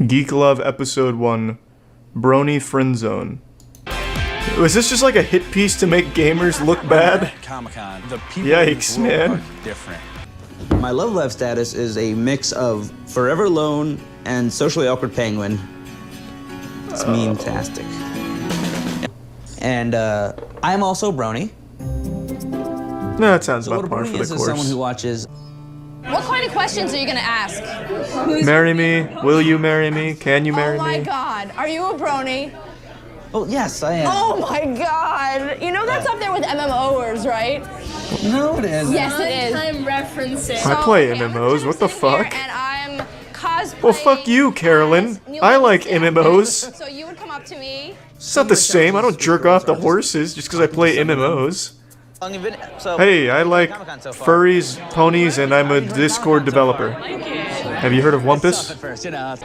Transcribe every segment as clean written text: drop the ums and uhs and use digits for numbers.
Geek Love Episode 1, Brony Friend Zone. Was this just like a hit piece to make gamers look bad? Comic-Con. The people Yikes, man. are different. My love life status is a mix of forever alone and socially awkward penguin. It's meme-tastic. And I'm also Brony. No, that sounds about par for the Is someone course. who watches. What kind of questions are you gonna ask? Marry me? Will you marry me? Can you marry Oh my me? God, are you a brony? Oh yes, I am. Oh my God, you know that's up there with MMOers, right? No, it isn't. Yes, it is. Time referencing. I play Okay, I'm MMOs, gonna what the sit here fuck? And I'm cosplaying. Well, fuck you, Carolyn. as Neil I like Diamond. MMOs. So you would come up to me. It's not the same. I don't jerk off the horses just because I play MMOs. So, Hey, I like furries, ponies, and I'm a Discord developer. Have you heard of Wumpus? First, you know,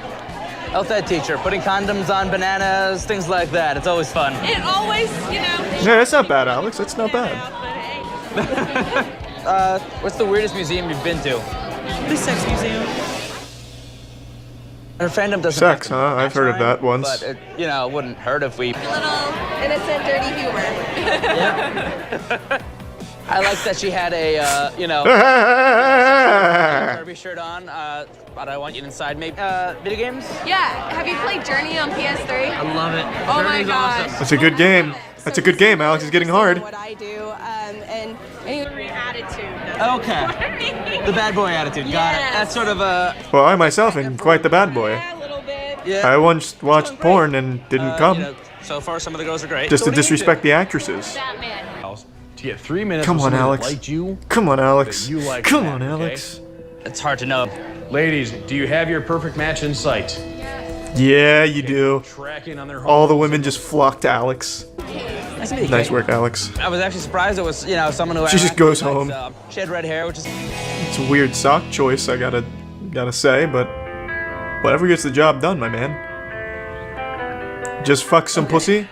health ed teacher, putting condoms on bananas, things like that. It's always fun. It always, you know. Yeah, that's not bad, Alex. That's not bad. What's the weirdest museum you've been to? The sex museum. Her fandom doesn't. Sex, have to huh? I've heard of that once. But it, you know, it wouldn't hurt if we. Little innocent, dirty humor. I like that she had a, you know, Barbie shirt on. But I want you inside. Maybe video games. Yeah. Have you played Journey on PS3? I love it. Oh my gosh. That's a good game. That's a good game. Alex is getting hard. What I do, and Attitude. Okay. The bad boy attitude. Got it. That's sort of a. Well, I myself am quite the bad boy. A little bit. Yeah. I once watched porn and didn't come. You know, so far, some of the girls are great. Just So to what do you disrespect the actresses. Batman. To get 3 minutes Come with on, someone Alex. that liked you. Come on, Alex. You like Come that, on, okay? Alex. do? It's hard to know. Ladies, do you have your perfect match in sight? Yeah, you do. Tracking on their All the women just flock to Alex. Nice work, Alex. I was actually surprised it was, you know, someone who. She just goes home. She had red hair, which is. It's a weird sock choice, I gotta say, but whatever gets the job done, my man. Just fuck some pussy.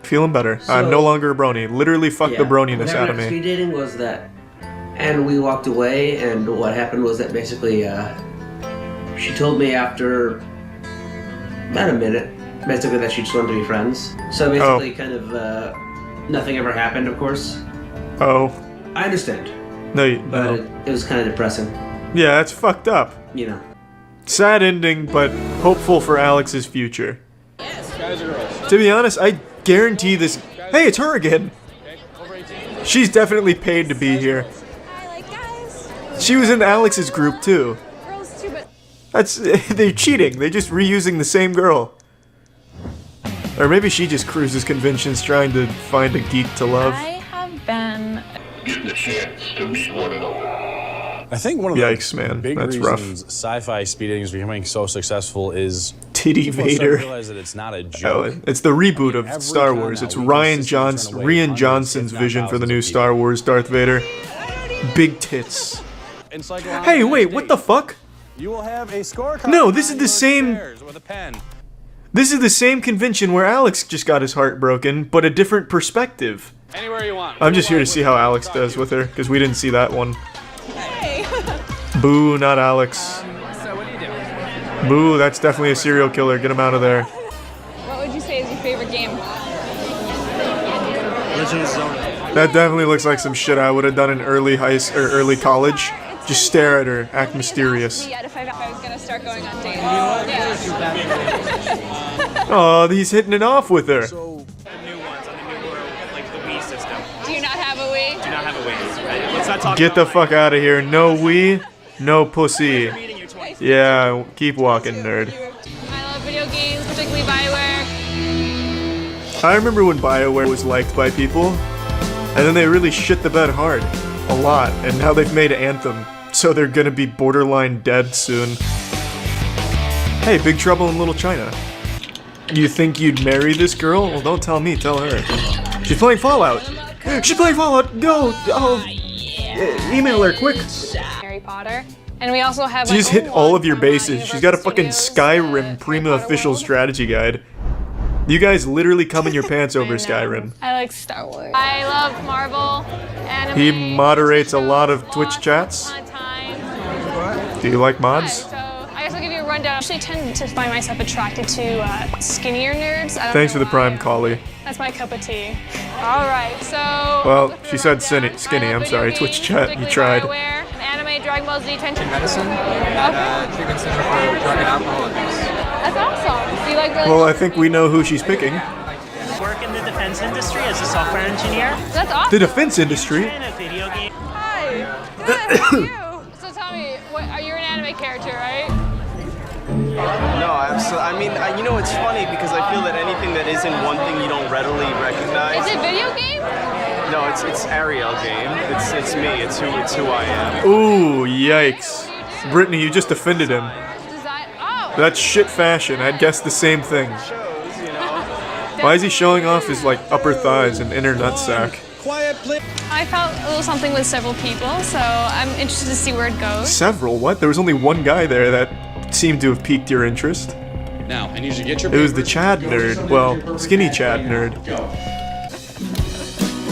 Feeling better. I'm no longer a brony. Literally fuck the broniness out of me. Speed dating was that, and we walked away. And what happened was that basically, she told me after about a minute, basically that she just wanted to be friends. So basically, kind of nothing ever happened. Of course, Oh. I understand, No, but no. it was kind of depressing. Yeah, that's fucked up. You know. Sad ending, but hopeful for Alex's future. To be honest, I guarantee this. Hey, it's her again. She's definitely paid to be here. I like guys. She was in Alex's group too. Girls too, but That's they're cheating. They're just reusing the same girl. Or maybe she just cruises conventions trying to find a geek to love. I have been. I think one of the Yikes, man. big That's rough. reasons sci-fi speed dating is becoming so successful is Titty people are starting to Vader. realize that it's not a Oh, joke. it's the reboot of Every Star con Wars. now, It's we Rian consistently turn away hundreds, Johnson's if not vision for the thousands new of Star people. Wars Darth Vader. Big tits. In psychoanalysis Hey, wait, what the date, fuck? You will have a scorecard. No, this is on the your same- chairs with a pen. This is the same convention where Alex just got his heart broken, but a different perspective. Anywhere you want. I'm just here to see how Alex does with her, because we didn't see that one. Boo, not Alex. So what do you do? Boo, that's definitely a serial killer. Get him out of there. What would you say is your favorite game? That definitely looks like some shit I would have done in early early college. Just stare at her, act mysterious. Yet if I was gonna start going on dates. Oh, he's hitting it off with her. New ones on the newer, like the Wii system. Do you not have a Wii? Do not have a Wii. Right? Let's not talk Get the about fuck out of here. No we, no pussy. meeting your 20. Yeah, keep walking, nerd. I love video games, particularly Bioware. I remember when BioWare was liked by people, and then they really shit the bed hard. A lot. And now they've made Anthem, so they're gonna be borderline dead soon. Hey, Big Trouble in Little China. You think you'd marry this girl? Well, don't tell me, tell her. She's playing Fallout! She's playing Fallout! Go! Oh! Email her, quick! Harry Potter. And we also have She just hit all of your bases. She's got a fucking Skyrim Prima official strategy guide. You guys literally come in your pants over Skyrim. I like Star Wars. I love Marvel, anime. He moderates a lot of Twitch lots chats. of fun times. Do you like mods? So I guess I'll give you a rundown find out. I actually tend to find myself attracted to skinnier nerds. I don't Thanks know for the prime, why. Collie. That's my cup of tea. All right, so. Well, she said skinny. I'm sorry, Twitch chat. You tried. Anime, Dragon Ball Z, Tension. Medicine, treatment center for drug and alcohol abuse. That's awesome. Do you like really? Well, I think we know who she's picking. Work in the defense industry as a software engineer. That's awesome. The defense industry. And a video game. Hi. Good. How are you? So tell me, are you an anime character, right? No, absolutely. I mean, you know, it's funny because I feel that anything that isn't one thing you don't readily recognize. Is it video game? No, it's Ariel game. It's me. It's who I am. Ooh, yikes. Brittany, you just offended him. Design. Oh. That's shit fashion. I'd guess the same thing. Shows, you know. Why is he showing off his like upper thighs and inner nutsack? I felt a little something with several people, so I'm interested to see where it goes. Several? What? There was only one guy there that seemed to have piqued your interest. Now, I need you to get your It was the Chad nerd. Well, skinny Chad nerd.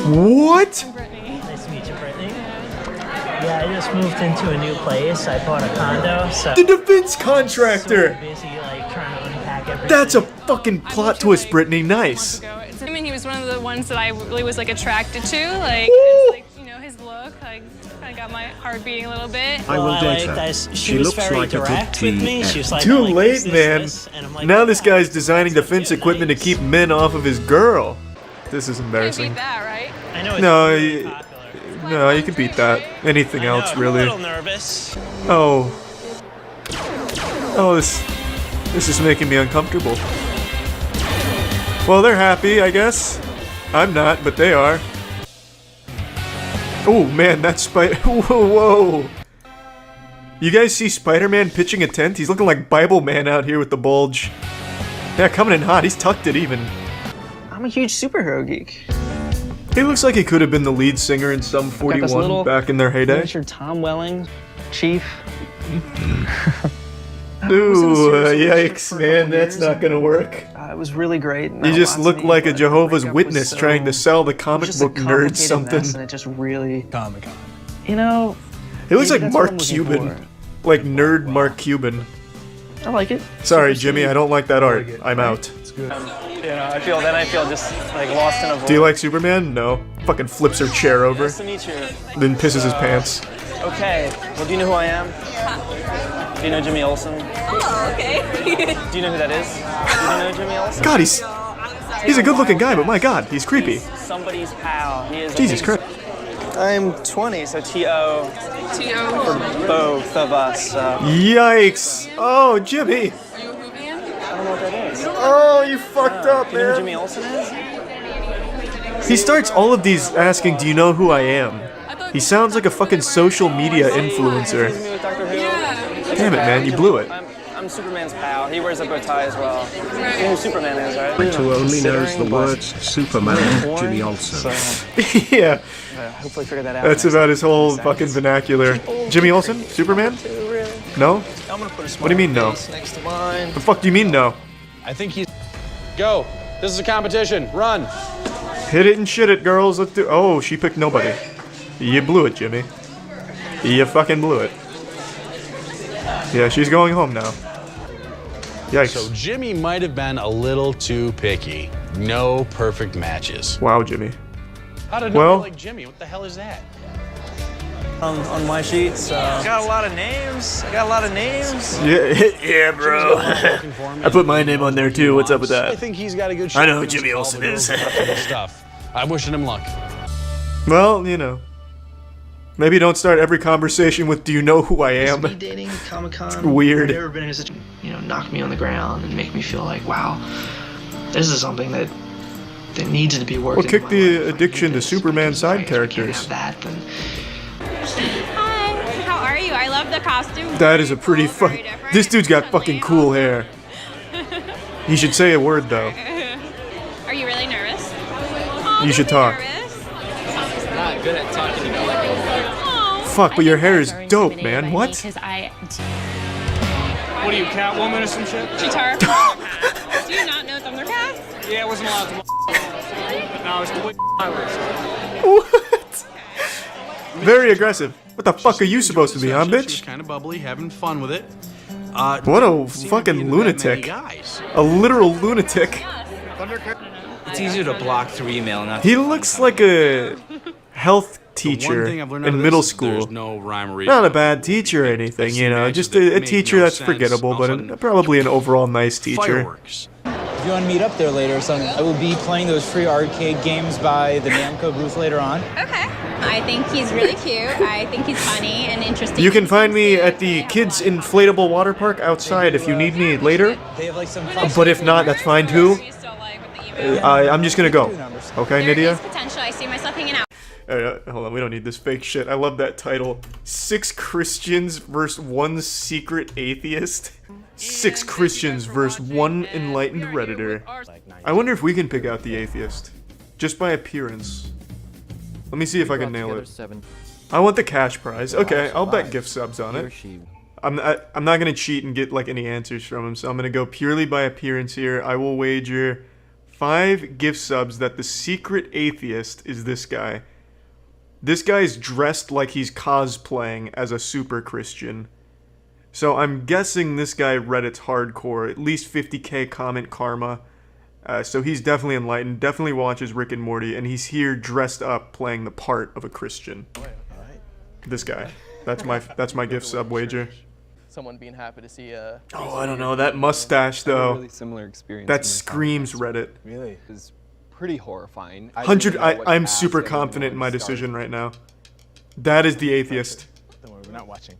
What? Brittany. Nice to meet you, Brittany. Yeah, I just moved into a new place. I bought a condo, so. The defense So contractor! busy, like, trying to unpack everything. That's a fucking plot twist, Brittany. Nice. I mean, he was one of the ones that I really was like attracted to, like, his, like you know, his look, like, kind of got my heart beating a little bit. I will date her. She was very direct with me. She was like, Too "I like late, this, this, man. this," and I'm like, Now this "Yeah, guy's designing defense equipment to keep men off of his girl. This is Can't embarrassing. beat that, right? I know it's No, really you, popular. no, you can beat that. Anything I know, else, I'm a really. little nervous. Oh. Oh, this is making me uncomfortable. Well, they're happy, I guess. I'm not, but they are. Oh, man, that's Whoa. You guys see Spider-Man pitching a tent? He's looking like Bible Man out here with the bulge. Yeah, coming in hot. He's tucked it even. I'm a huge superhero geek. He looks like he could have been the lead singer in Sum Got this 41 little back in their heyday. miniature Tom Welling, Chief. Ooh, yikes, man, that's not gonna work. It was really great. You just look like a Jehovah's Witness trying to sell the comic book nerds something. And it just really, Comic-Con. you know. It looks maybe like that's what Mark I'm looking Cuban. for. Like nerd Mark Cuban. I like it. Sorry, Jimmy, I don't like that art. I'm out. You know, I feel just like lost in a void. Do you like Superman? No. Fucking flips her chair over, Nice to meet you. then pisses his pants. Okay. Well, do you know who I am? Do you know Jimmy Olsen? Oh, okay. Do you know who that is? Do you know Jimmy Olsen? God, he's a good-looking guy, but my God, he's creepy. Somebody's pal. He is. Jesus Christ. I'm 20, so T.O. for both of us. Yikes! Oh, Jimmy! I don't know what that is. Oh, you fucked up, Do you know who man. Jimmy Olsen is? He starts all of these asking, "Do you know who I am?" He sounds like a fucking social media influencer. Excuse me with Dr. Who? Damn it, man, you blew it. I'm Superman's pal. He wears a bow tie as well. You know who Superman is, right? Who only knows the words Superman, Jimmy Olsen. Yeah, Hopefully figure that out. that's about his whole fucking vernacular. Jimmy Olsen? Superman? No? I'm gonna put a What do you mean, no? face next to mine. The fuck do you mean, no? I think he's. Go. This is a competition. Run. Hit it and shit it, girls. Let's do. Oh, she picked nobody. You blew it, Jimmy. You fucking blew it. Yeah, she's going home now. Yikes. So Jimmy might have been a little too picky. No perfect matches. Wow, Jimmy. How did Well- nobody like Jimmy? What the hell is that? On my sheets. I got a lot of names. Yeah, bro. I put my name on there too. What's up with I that? think he's got a good I shot. know who against Jimmy all Olsen the is. girls and stuff. I'm wishing him luck. Well, you know. Maybe don't start every conversation with "Do you know who I am?" Speed dating, Comic-Con. Weird. I've never been in a situation, knock me on the ground and make me feel like, wow, this is something that needs to be working. Well, kick in my the life. addiction to Because Superman if side we can't characters. have that, then Hi, how are you? I love the costume. That is a pretty Very fucking. different. This dude's got fucking cool hair. He should say a word though. Are you really nervous? You should talk. Not good at talking to people. Fuck, but your hair is dope, man. What? What are you, Catwoman or some shit? Cheetar. Do you not know Thundercats? Yeah, I wasn't allowed to. No, I was completely silent. What? Very aggressive. What the fuck are you supposed to be, huh, She was bitch? kind of bubbly, having fun with it. What a fucking lunatic. A literal lunatic. It's easier to block through email, not. He looks like a health teacher in middle school. Not a bad teacher or anything, you know, just a teacher that's forgettable, but probably an overall nice teacher. If you want to meet up there later or something, I will be playing those free arcade games by the Namco booth later on. Okay. I think he's really cute. I think he's funny and interesting. You can find me at the kids' inflatable water park outside if you need me later. But if not, that's fine too. I'm just gonna go. Okay, Nydia? Potential. I see myself hanging out. Hold on, we don't need this fake shit. I love that title. 6 Christians versus 1 secret atheist. 6 Christians versus 1 enlightened Redditor. I wonder if we can pick out the atheist. Just by appearance. Let me see if I can nail it. I want the cash prize. Okay, I'll bet gift subs on it. I'm not gonna cheat and get like any answers from him, so I'm gonna go purely by appearance here. I will wager 5 gift subs that the secret atheist is this guy. This guy's dressed like he's cosplaying as a super Christian. So I'm guessing this guy Reddit's hardcore, at least 50k comment karma. So he's definitely enlightened, definitely watches Rick and Morty, and he's here dressed up playing the part of a Christian. This guy. That's my gift sub wager. Someone being happy to see a... Oh, I don't know, that mustache though. Really similar experience. That screams Reddit. Really? It was pretty horrifying. I'm super confident in my decision right now. That is the atheist. Don't worry, we're not watching.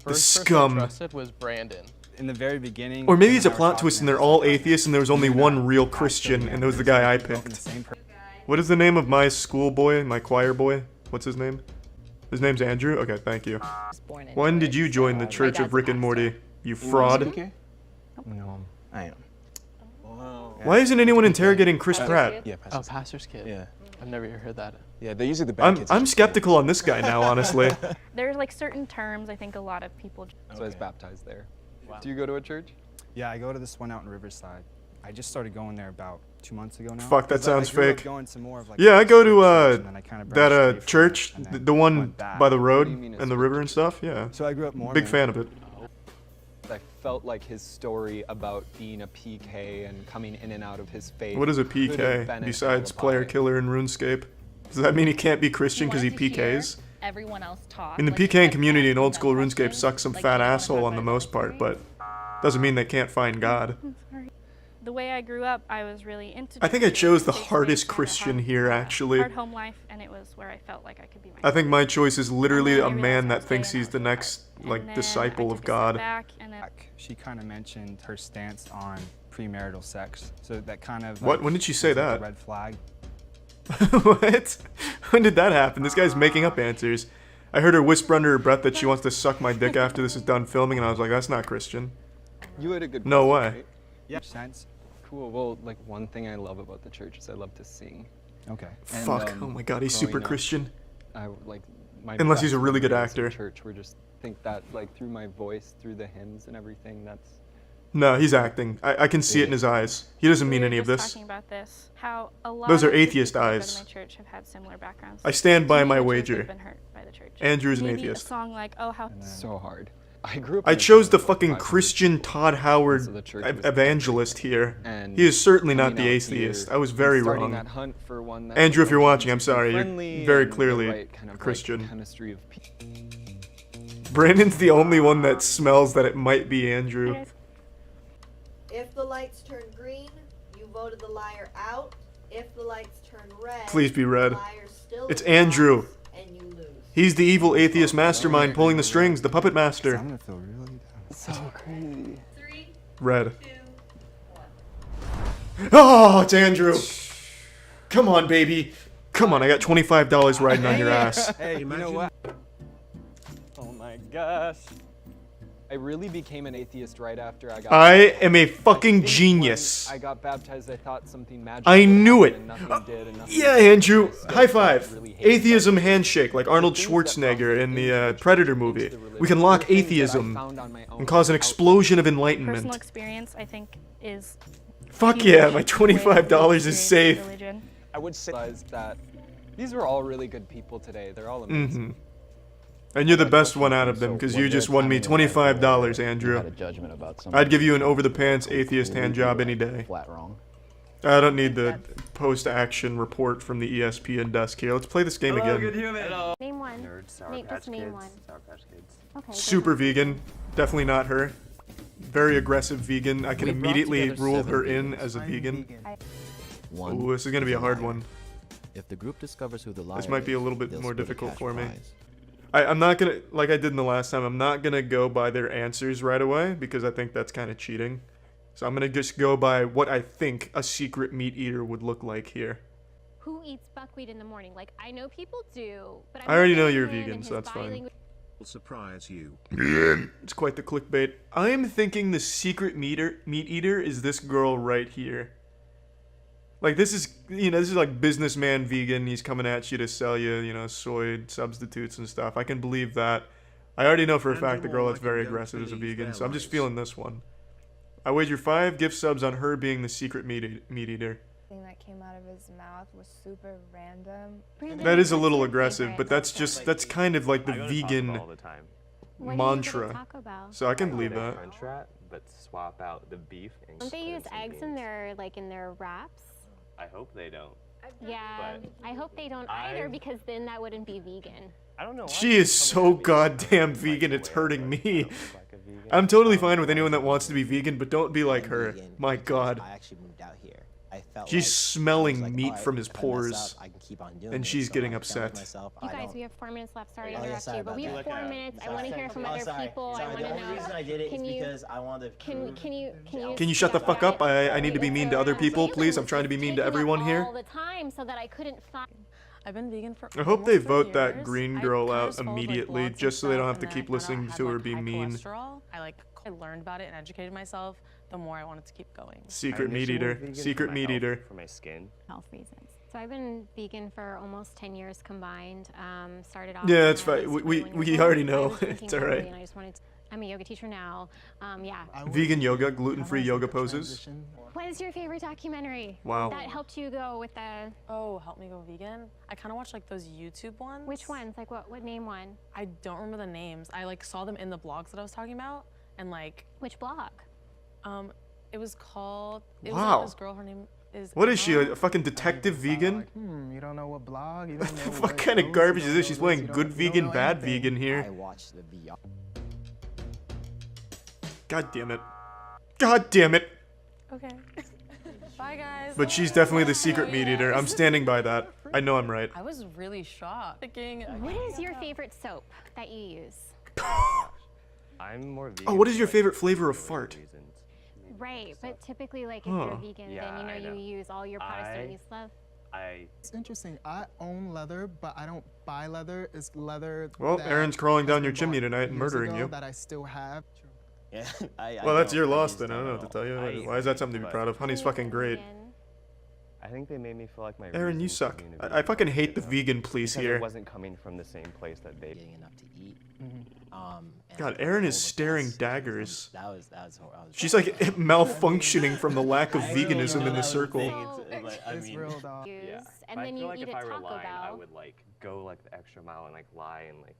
The scum. First I trusted was Brandon. In the very beginning. Or maybe it's a plot twist and they're all atheists and there was only one real Christian and it was the guy I picked. What is the name of my schoolboy, my choir boy? What's his name? His name's Andrew? Okay, thank you. When did you join the Church of Rick and Morty, you fraud? No, I am. Why isn't anyone interrogating Chris Pratt? Yeah, pastor's kid. Yeah. I've never heard that. Yeah, they're usually the bad kids. I'm skeptical on this guy now, honestly. There's like certain terms I think a lot of people... So I was baptized there. Wow. Do you go to a church? Yeah, I go to this one out in Riverside. I just started going there about 2 months ago now. Fuck, that sounds fake. Like yeah, I go to that church, the one by the road and the river and stuff. Yeah. So I grew up more. Big fan of it. I felt like his story about being a PK and coming in and out of his faith. What is a PK besides player killer in RuneScape? Does that mean he can't be Christian because he PKs? Everyone else talk. In the PKing community in old school RuneScape sucks some fat asshole on the most part, but doesn't mean they can't find God. The way I grew up, I was really into... I think I chose the hardest Christian here, actually. Hard home life, and it was where I felt like I could be myself. I think my choice is literally a man that thinks he's the next, like, disciple of God. She kind of mentioned her stance on premarital sex, so that kind of... What? When did she say that? Red flag. What? When did that happen? This guy's making up answers. I heard her whisper under her breath that she wants to suck my dick after this is done filming, and I was like, that's not Christian. You had a good... No way. Right? Yeah. Sense. Cool. Well, like one thing I love about the church is I love to sing. Okay. And, fuck. Oh my god, he's super Christian. I like my unless he's a really good actor. Church, we just think that like through my voice, through the hymns and everything, that's. No, he's acting. I can see it in his eyes. He doesn't mean any of this. Talking about this, how a lot those are of atheist eyes. My church have had similar backgrounds. I stand by my wager. Been hurt by the church. Andrew's an Maybe atheist. A song like, oh, how so hard. I grew up. I chose the fucking Christian Todd Howard evangelist here. He is certainly not the atheist. I was very wrong. Andrew, if you're watching, I'm sorry. You're very clearly a Christian. Brandon's the only one that smells that it might be Andrew. If the lights turn green, you voted the liar out. If the lights turn red, please be red. The liar still it's Andrew. And you lose. He's the evil atheist mastermind pulling the strings, the puppet master. I'm gonna feel really down. So crazy. 3, red. 2, 1. Oh, it's Andrew. Come on, baby. Come on, I got $25 riding on your ass. Hey, you know what? Oh my gosh. I really became an atheist right after I got baptized. Am a fucking genius. I got baptized, I thought something magical. I knew it. Yeah, Andrew. High five. Atheism handshake, like Arnold Schwarzenegger in the Predator movie. We can lock atheism and cause an explosion of enlightenment. Personal experience, I think, is... Fuck yeah, my $25 is safe. I would say that these are all really good people today. They're all amazing. And you're the best one out of them, because you just won me $25, Andrew. I'd give you an over-the-pants atheist handjob any day. Flat wrong. I don't need the post-action report from the ESPN desk here. Let's play this game again. Name one. Just name one. Okay. Super vegan. Definitely not her. Very aggressive vegan. I can immediately rule her in as a vegan. Ooh, this is gonna be a hard one. If the group discovers who the liar This might be a little bit they'll more split a difficult cash for me. prize. I'm not gonna, like I did in the last time, I'm not gonna go by their answers right away, because I think that's kind of cheating. So I'm gonna just go by what I think a secret meat eater would look like here. Who eats buckwheat in the morning? Like, I know people do, but I already know you're vegan, so that's fine. Will surprise you. It's quite the clickbait. I am thinking the secret meat eater is this girl right here. Like, this is, you know, this is like businessman vegan. He's coming at you to sell you, you know, soy substitutes and stuff. I can believe that. I already know for a fact the girl that's very aggressive is a vegan, so I'm just feeling this one. I wager 5 gift subs on her being the secret meat eater. Thing that came out of his mouth was super random. That is a little aggressive, but that's kind of like the vegan mantra. So I can believe that. But swap out the beef and Don't they use eggs in their wraps? I hope they don't. Yeah, I hope they don't either, because then that wouldn't be vegan. I don't know. She is so goddamn vegan, it's hurting me. I'm totally fine with anyone that wants to be vegan, but don't be like her. My god. I actually moved out here. I felt She's like, smelling meat from his if I mess pores, up, I can keep on doing and it, she's so getting I'm done with upset. myself. You I guys, don't- we have 4 minutes left. Sorry to Oh, yeah, interrupt sorry you, but about we have that. 4 minutes. I want to hear from other people. I want The to only know. reason I did it Can is you- because I wanted to Can you shut the fuck up? I need to be mean to other people, please. I'm trying to be mean to everyone here. All the time, so that I couldn't find. I've been vegan for I hope they almost 4 vote that years. green I girl kind of out just followed, like, immediately, blogs and just so they don't stuff, have to and keep then I listening found out I to her had, be high mean. cholesterol. I learned about it and educated myself. The more I wanted to keep going. Secret meat eater. Secret meat eater. For my skin. Health reasons. So I've been vegan for almost 10 years combined. Started off. Yeah, it's when I fine. was We 21 years already old. know. I was drinking It's alright. heavily, and I just wanted to, I'm a yoga teacher now. Yeah. Vegan yoga, gluten-free yoga poses. What is your favorite documentary? Wow. That helped you go with the. Oh, help me go vegan. I kind of watch like those YouTube ones. Which ones? Like what? What name one? I don't remember the names. I like saw them in the blogs that I was talking about, and like. Which blog? It was called. It Wow. was like this girl. Her name is. What is she, a fucking detective vegan? You don't know what blog, you don't know What kind of garbage is this? She's playing good vegan, bad vegan I here. watched the VR. God damn it. God damn it. Okay. Bye, guys. But she's definitely the secret meat eater. I'm standing by that. I know I'm right. I was really shocked. What is your favorite soap that you use? I'm more vegan. Oh, what is your favorite flavor of fart? Right, but typically, like, if Huh. you're vegan, Yeah, then I you know. use all your products that you love. It's interesting. I own leather, but I don't buy leather. It's leather. Well, that Aaron's crawling down your was chimney bought tonight and years murdering ago you. That I still have. Yeah, Well, that's your I loss just then. I don't know what to tell you. I- Why is that something to be proud of? Honey's fucking great. I think they made me feel like my. Aaron, you reasons suck. for being a I vegan fucking was, hate the you know, vegan police because here. It wasn't coming from the same place that they. Getting enough to eat. And God, I Aaron told is the staring boss, daggers. That was She's like malfunctioning from the lack of I really veganism know in the that was circle. thing. It's I it's mean, real, dog. Yeah. And I then feel you like eat if at I were Taco lying, I Bell. would like go like the extra mile and like lie and like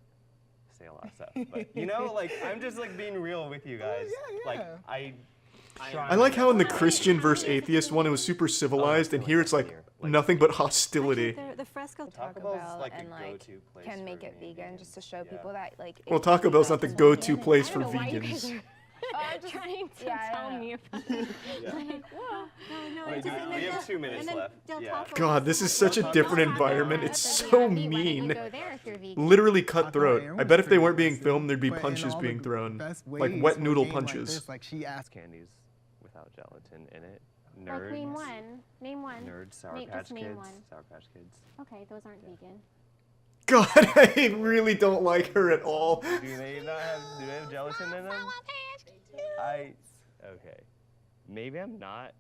say a lot of stuff. But you know, like I'm just like being real with you guys. Like I like how in the Christian versus atheist one it was super civilized, and here it's like nothing but hostility. The Fresco Taco Bell and like can make it vegan just to show people that like. Well, Taco Bell's not the go-to place for vegans. Trying to tell me about it. Like, whoa. Wait, we have 2 minutes left. Yeah. God, this is such a different environment. It's so mean. Literally cutthroat. I bet if they weren't being filmed, there'd be punches being thrown. Like wet noodle punches. Like she asked. Candies without gelatin in it. Like, Nerds. name one. Name one. Nerds, Sour Just Patch name Kids. one. Sour Patch Kids. Okay, those aren't vegan. God, I really don't like her at all. Do they have gelatin in them? Okay. Maybe I'm not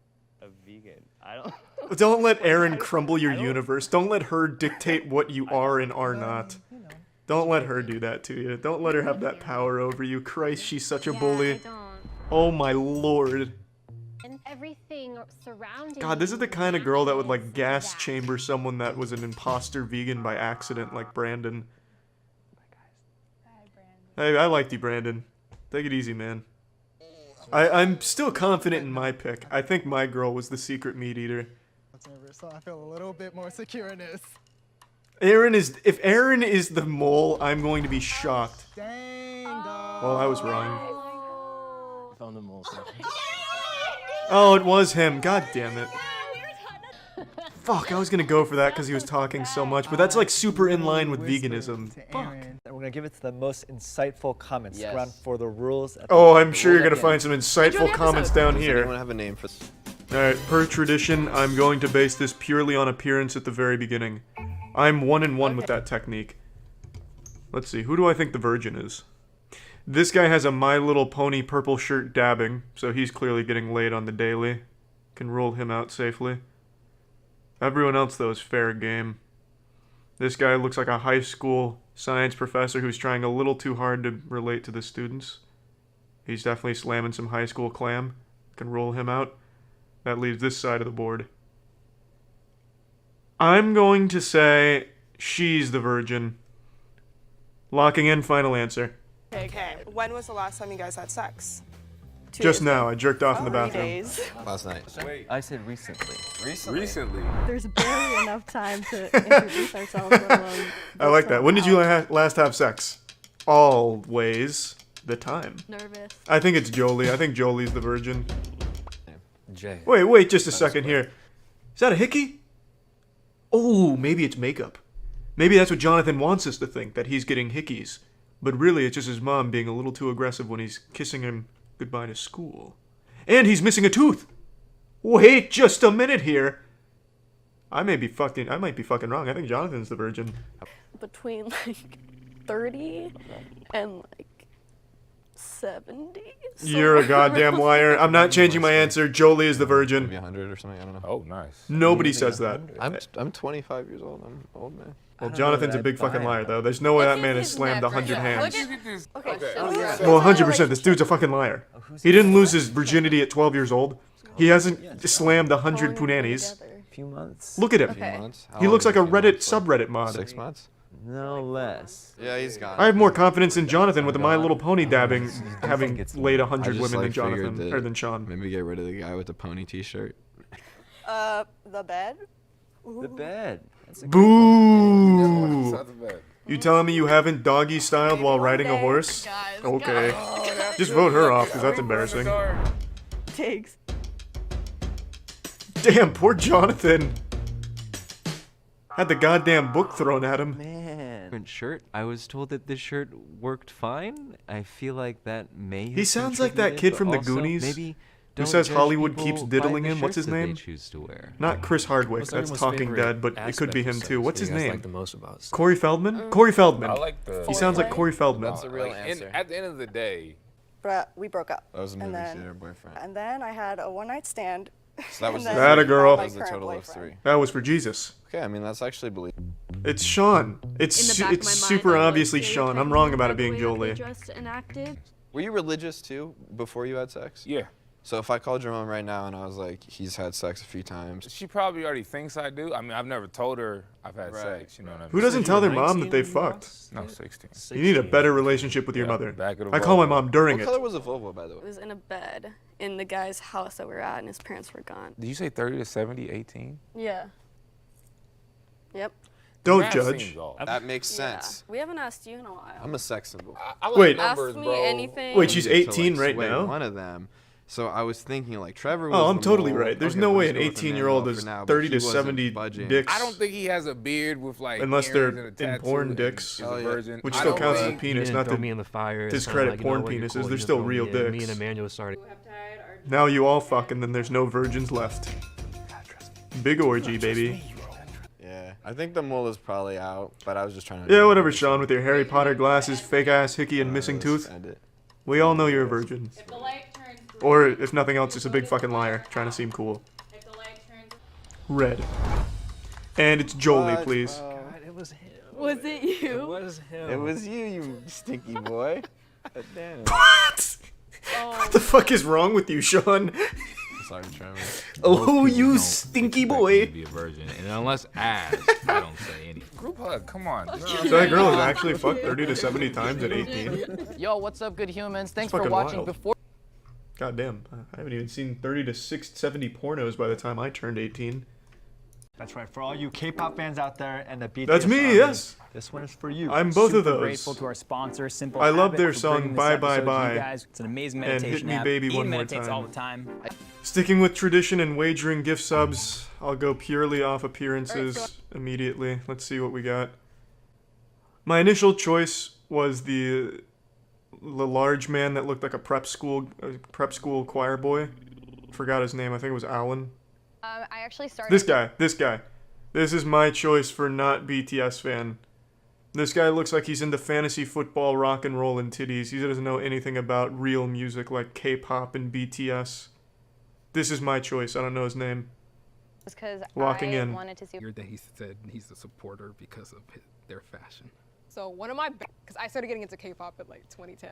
a vegan. I don't. Don't let Aaron crumble your universe. Don't let her dictate what you are and are not. Don't let her do that to you. Don't let her have that power over you. Christ, she's such a bully. Oh my lord. And everything surrounding. God, this is the kind of girl that would like gas chamber someone that was an imposter vegan by accident, like Brandon. Hey, I liked you, Brandon. Take it easy, man. I'm still confident in my pick. I think my girl was the secret meat eater. So I feel a little bit more secure in this. If Aaron is the mole, I'm going to be shocked. Dang, dog. Well, I was wrong. Found the mole. Oh, it was him. God damn it. Fuck, I was gonna go for that because he was talking so much, but that's like super in line with veganism. Fuck. And we're gonna give it to the most insightful comments. Yes. Run for the rules. Oh, I'm sure you're gonna find some insightful comments down Does here. anyone have a name for this? Alright, per tradition, I'm going to base this purely on appearance at the very beginning. I'm 1-1 with that technique. Let's see, who do I think the virgin is? This guy has a My Little Pony purple shirt dabbing, so he's clearly getting laid on the daily. Can rule him out safely. Everyone else, though, is fair game. This guy looks like a high school science professor who's trying a little too hard to relate to the students. He's definitely slamming some high school clam. Can rule him out. That leaves this side of the board. I'm going to say she's the virgin. Locking in, final answer. Okay. When was the last time you guys had sex? Just now, I jerked off in the bathroom. 3 days. Last night. I said recently. Recently. There's barely enough time to introduce ourselves, let alone I like that. When did you last have sex? Always the time. nervous. I think it's Jolie. I think Jolie's the virgin. Jay. Wait just a second here. Is that a hickey? Oh, maybe it's makeup. Maybe that's what Jonathan wants us to think, that he's getting hickeys. But really, it's just his mom being a little too aggressive when he's kissing him goodbye to school. And he's missing a tooth! Wait just a minute here! I might be fucking wrong. I think Jonathan's the virgin. Between like 30 and like 70. You're a goddamn liar. I'm not changing my answer. Jolie is the virgin. Maybe 100 or something, I don't know. Oh, nice. Nobody says that. I'm 25 years old. I'm old, man. Well, Jonathan's a big fucking liar, though. There's no way that man has slammed 100 hands. Okay. Well, 100%. This dude's a fucking liar. He didn't lose his virginity at 12 years old. He hasn't slammed 100 punanis. Few months. Look at him. Okay. He looks like a Reddit subreddit mod. 6 months? No less. Yeah, he's gone. I have more confidence in Jonathan with the My Little Pony dabbing, having laid 100 women than Jonathan, or than Sean. Maybe get rid of the guy with the pony t-shirt. The bed? The bed. That's a Boo! You telling me you haven't doggy styled while riding a horse? Okay. Just vote her off, because that's embarrassing. Takes. Damn, poor Jonathan. Had the goddamn book thrown at him. Man. Shirt. I was told that this shirt worked fine. I feel like that may. He sounds like that kid from the Goonies. Maybe who says Hollywood keeps diddling him. What's his name? Not Chris Hardwick. That's Talking Dead, but it could be him too. What's his name? Corey Feldman? Corey Feldman. I like the. He sounds like Corey Feldman. That's the real answer. At the end of the day. But we broke up. That was a And movie then- theater boyfriend. And then I had a one-night stand. So that was and the, then That a girl. my That was the current total of boyfriend. 3. That was for Jesus. Okay, I mean that's actually believable. It's Sean. It's super obviously Sean. I'm wrong about it being Jolie. Were you religious too before you had sex? Yeah. So if I called your mom right now and I was like, he's had sex a few times. She probably already thinks I do. I mean, I've never told her I've had sex. You know what I mean? Who doesn't tell their mom that they fucked? No, 16. You need a better relationship with your mother. Back of the I call my Volvo. mom during What it. color was the Volvo, by the way? It was in a bed in the guy's house that we were at, and his parents were gone. Did you say 30 to 70, 18? Yeah. Yep. Don't Math judge. seems off. That makes sense. We haven't asked you in a while. I'm a sex symbol. I like Wait. numbers, Ask me bro. anything. Wait, she's To, 18 like, right sway now? One of them. So I was thinking like Trevor was Oh, I'm the totally mole. right. There's Okay, no we'll way just an go with 18-year-old Emmanuel is for now, but 30 he to wasn't 70 budging. dicks. I don't think he has a beard with like Unless earrings they're and a in tattoo porn and dicks. is a virgin. Which I still don't counts as a think- penis, not throw me in the fire. discredit porn penises. They're still real dicks. Me and Emmanuel started. Now you all fuck and then there's no virgins left. Big orgy, baby. Yeah, I think the mole is probably out, but I was just trying to. Yeah, whatever, Sean, with your Harry Potter glasses, fake-ass hickey, and missing tooth. We all know you're a virgin. Or, if nothing else, just a big fucking liar, trying to seem cool. Red. And it's Jolie, please. God, it was him. Was it you? It was him. It was you stinky boy. Damn. What? What the fuck is wrong with you, Sean? Sorry, Trevor. Oh, Most people you don't stinky expect boy. me to be a virgin, and unless asked, I don't say anything. Group hug, come on. So that girl has actually fucked 30 to 70 times at 18. Yo, what's up, good humans? Thanks That's for fucking watching. wild. Before God damn, I haven't even seen 30 to 70 pornos by the time I turned 18. That's right. For all you K-pop fans out there and the BTS That's me, army, yes. This one is for you. I'm both of Super those. grateful to our sponsor, Simple I love Habit, their for song bringing this Bye Bye episode to Bye. you guys. It's an amazing And meditation Hit Me app. Baby Ian one more meditates time. all the time. Sticking with tradition and wagering gift subs, I'll go purely off appearances immediately. Let's see what we got. My initial choice was the large man that looked like a prep school choir boy. Forgot his name. I think it was Alan. I actually started. This guy. This is my choice for not BTS fan. This guy looks like he's into fantasy football, rock and roll, and titties. He doesn't know anything about real music like K-pop and BTS. This is my choice. I don't know his name. Because Locking I in. wanted to see. That he said he's a supporter because of their fashion. So one of my, because I started getting into K-pop at like 2010.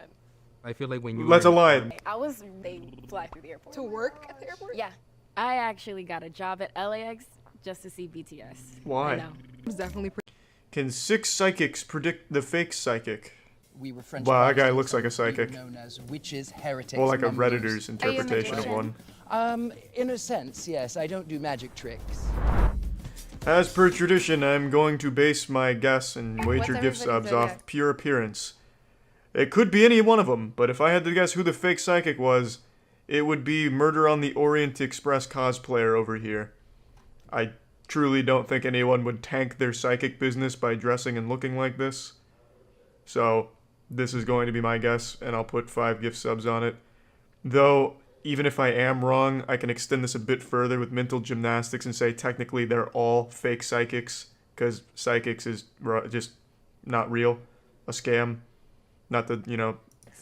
I feel like when you That's a lie. They fly through the airport. To work at the airport? Yeah. I actually got a job at LAX just to see BTS. Why? I know. It was definitely Can 6 psychics predict the fake psychic? We were French Wow, that guy Protestants looks like a and psychic. we were known as witches, heretics, Well, like a mumblers. Redditor's interpretation of one. In a sense, yes. I don't do magic tricks. As per tradition, I'm going to base my guess and wager gift subs off pure appearance. It could be any one of them, but if I had to guess who the fake psychic was, it would be Murder on the Orient Express cosplayer over here. I truly don't think anyone would tank their psychic business by dressing and looking like this. So, this is going to be my guess, and I'll put 5 gift subs on it. Though, even if I am wrong, I can extend this a bit further with mental gymnastics and say technically they're all fake psychics, because psychics is just not real, a scam. Not to,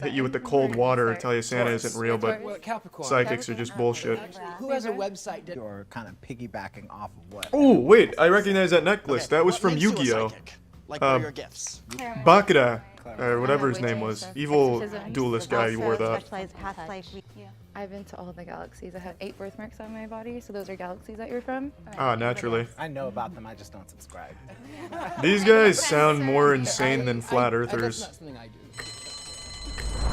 hit you with the cold water or tell you Santa isn't real, but psychics are just bullshit. Who has a website? You're kind of piggybacking off of what? Oh, wait, I recognize that necklace. That was from Yu-Gi-Oh! Like, what are your gifts? Bakura, or whatever his name was. Evil duelist guy, you wore that. I've been to all the galaxies. I have 8 birthmarks on my body, so those are galaxies that you're from. Ah, naturally. I know about them, I just don't subscribe. These guys sound more insane than flat earthers.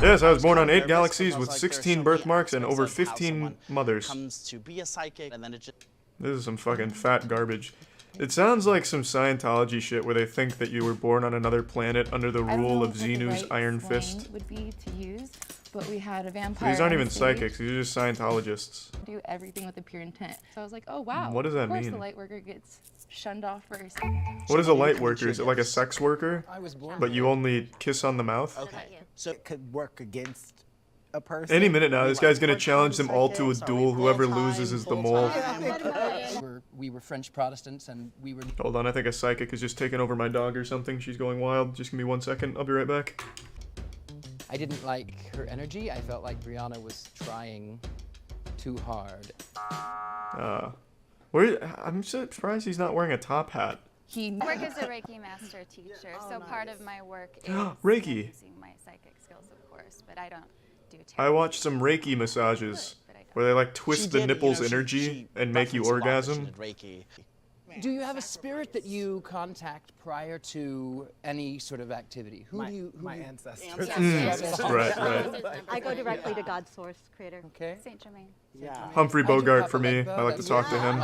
Yes, I was born on 8 galaxies with 16 birthmarks and over 15 mothers. Comes to be a psychic, and then it just... This is some fucking fat garbage. It sounds like some Scientology shit where they think that you were born on another planet under the rule of Xenu's Iron Fist. Would be to use, but we had a vampire. These aren't even on stage. psychics, these are just Scientologists. Do everything with a pure intent. So I was like, oh wow. What does that of course mean? the light worker gets shunned off first. What is a light worker? Is it like a sex worker? I was born But you only kiss on the mouth? Okay, so it could work against a person? Any minute now, this guy's gonna challenge them all to a duel. Whoever loses is the mole. We were French Protestants, and we were... Hold on, I think a psychic is just taking over my dog or something. She's going wild. Just give me 1 second. I'll be right back. I didn't like her energy. I felt like Brianna was trying too hard. I'm so surprised he's not wearing a top hat. I work as a Reiki master teacher, so part of my work is Reiki. using my psychic skills, of course, but I don't do I watched some Reiki massages where they like twist the nipples energy and make you orgasm. Do you have a spirit that you contact prior to any sort of activity? Who do you... My ancestors. Right. I go directly to God's source, creator. Okay. Saint Germain. Humphrey Bogart for me. I like to talk to him.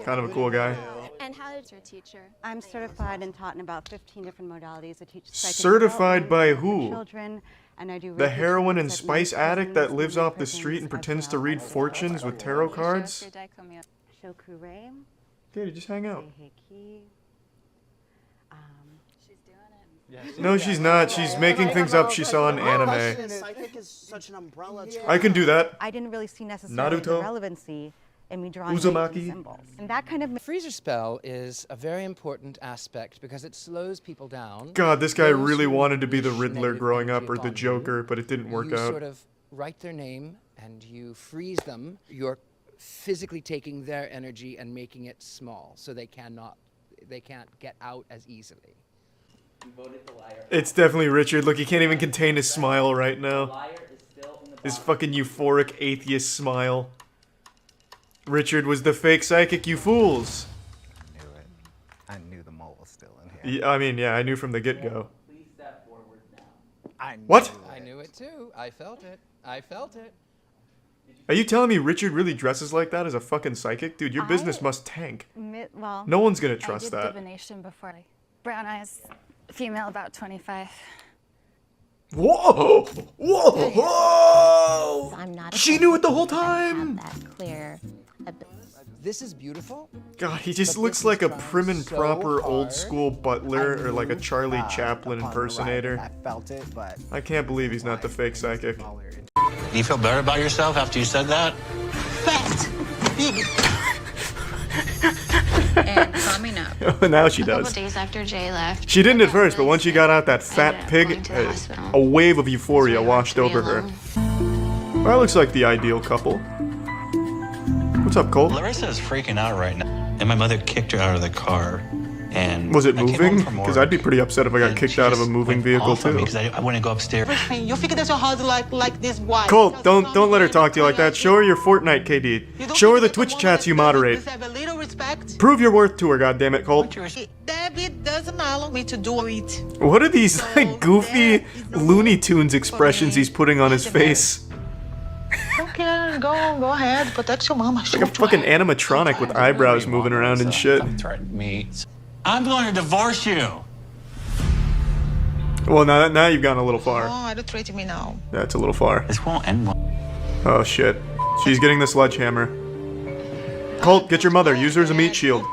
Kind of a cool guy. And how did your teacher? I'm certified and taught in about 15 different modalities. I teach psychic Certified by development who? for children, and I do The Reiki heroin and trainings at spice many addict that prisons, lives many off the street and prisons, pretends as to well read as fortunes with tarot cards? Shokure. Dude, just hang out. Reiki. She's doing it. No, she's not. She's making things up she saw in anime. Psychic is such an umbrella term. I can do that. I didn't really see necessarily the Naruto. relevancy in me drawing Uzumaki. Reiki symbols. And that kind of Freezer spell is a very important aspect because it slows people down. God, this guy Those really who wanted to be the wish Riddler negative growing up energy or the upon Joker, but it didn't work you out. sort of write their name and you freeze them. You're physically taking their energy and making it small so they can't get out as easily. It's definitely Richard. Look, he can't even contain his smile right now. His fucking euphoric atheist smile. Richard was the fake psychic, you fools. I knew the mole was still in here. Yeah, I mean, yeah, I knew from the get-go. I What? I knew it too. I felt it. I felt it. Are you telling me Richard really dresses like that as a fucking psychic? Dude, your business must tank. Well, No one's gonna trust I did that. divination before. Brown eyes, female, about 25. Whoa! Whoa! Whoa! I'm not. She knew it the whole time! Clear. This is beautiful. God, he just looks like a prim and proper old school butler or like a Charlie Chaplin impersonator. I felt it, but I can't believe he's not the fake psychic. Do you feel better about yourself after you said that? And coming up. Now she A couple does. days after Jay left. She didn't at first, but once she got out that fat up pig, going to the hospital. a wave of euphoria washed over her. Well, that looks like the ideal couple. What's up, Colt? Larissa is freaking out right now, and my mother kicked her out of the car. And Was it I came home moving? from Because work, I'd be pretty upset if I got kicked out of a moving vehicle off on me too. 'cause I want to go upstairs. You figure that's so hard like this why? Colt, don't let her talk to you like that. Show her your Fortnite, KD. Show her the Twitch chats you moderate. Have a little respect. Prove your worth to her, goddammit, Colt. Debbie doesn't allow me to do it. What are these like goofy Looney Tunes expressions he's putting on his face? Okay, go ahead. Protect your mama. It's like a fucking animatronic with eyebrows moving around and shit. Me. I'm going to divorce you. Well, now you've gone a little far. Oh, don't treat me now. That's a little far. This won't end well. Oh shit. She's getting the sledgehammer. Colt, get your mother. Use her as a meat shield.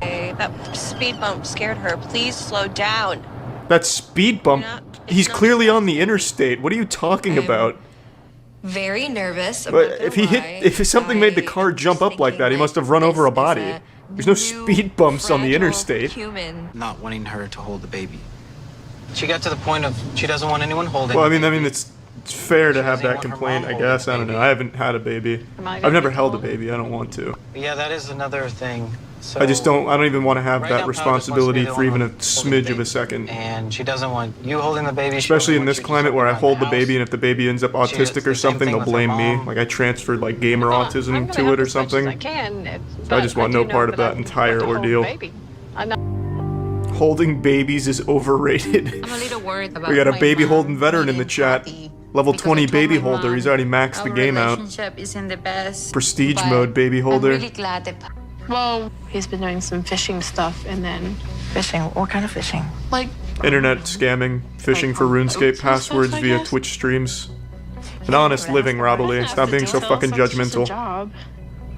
That speed bump scared her. Please slow down. That speed bump. He's clearly on the interstate. What are you talking about? Very nervous. But if something made the car jump up like that, he must have run over a body. There's no speed bumps on the interstate. Human. Not wanting her to hold the baby. She got to the point of she doesn't want anyone holding. Well, I mean, it's fair to have that complaint, I guess. I don't know. I haven't had a baby. I've never held a baby. I don't want to. Yeah, that is another thing. So I don't even want to have right that now, Pal just responsibility wants for me to even a hold the smidge of baby. a second. And she doesn't want you holding the baby. She Especially doesn't in want this you climate just where I around hold the house. baby, and if the baby ends up She does autistic the or same something, thing they'll with her blame me. mom. Like I transferred like gamer autism to it or something. I can. I just want no part of that entire ordeal. Holding babies is overrated. I'm a little worried about We got a my baby mom holding veteran in the chat. Level 20 baby holder. He's already maxed the game out. Relationship isn't the best. Prestige but mode baby holder. I'm really glad that. Well, he's been doing some fishing stuff and then. Fishing? What kind of fishing? Like. Internet scamming, fishing for RuneScape passwords I via guess. Twitch streams. An honest living, Robily. Stop being so fucking judgmental. Job.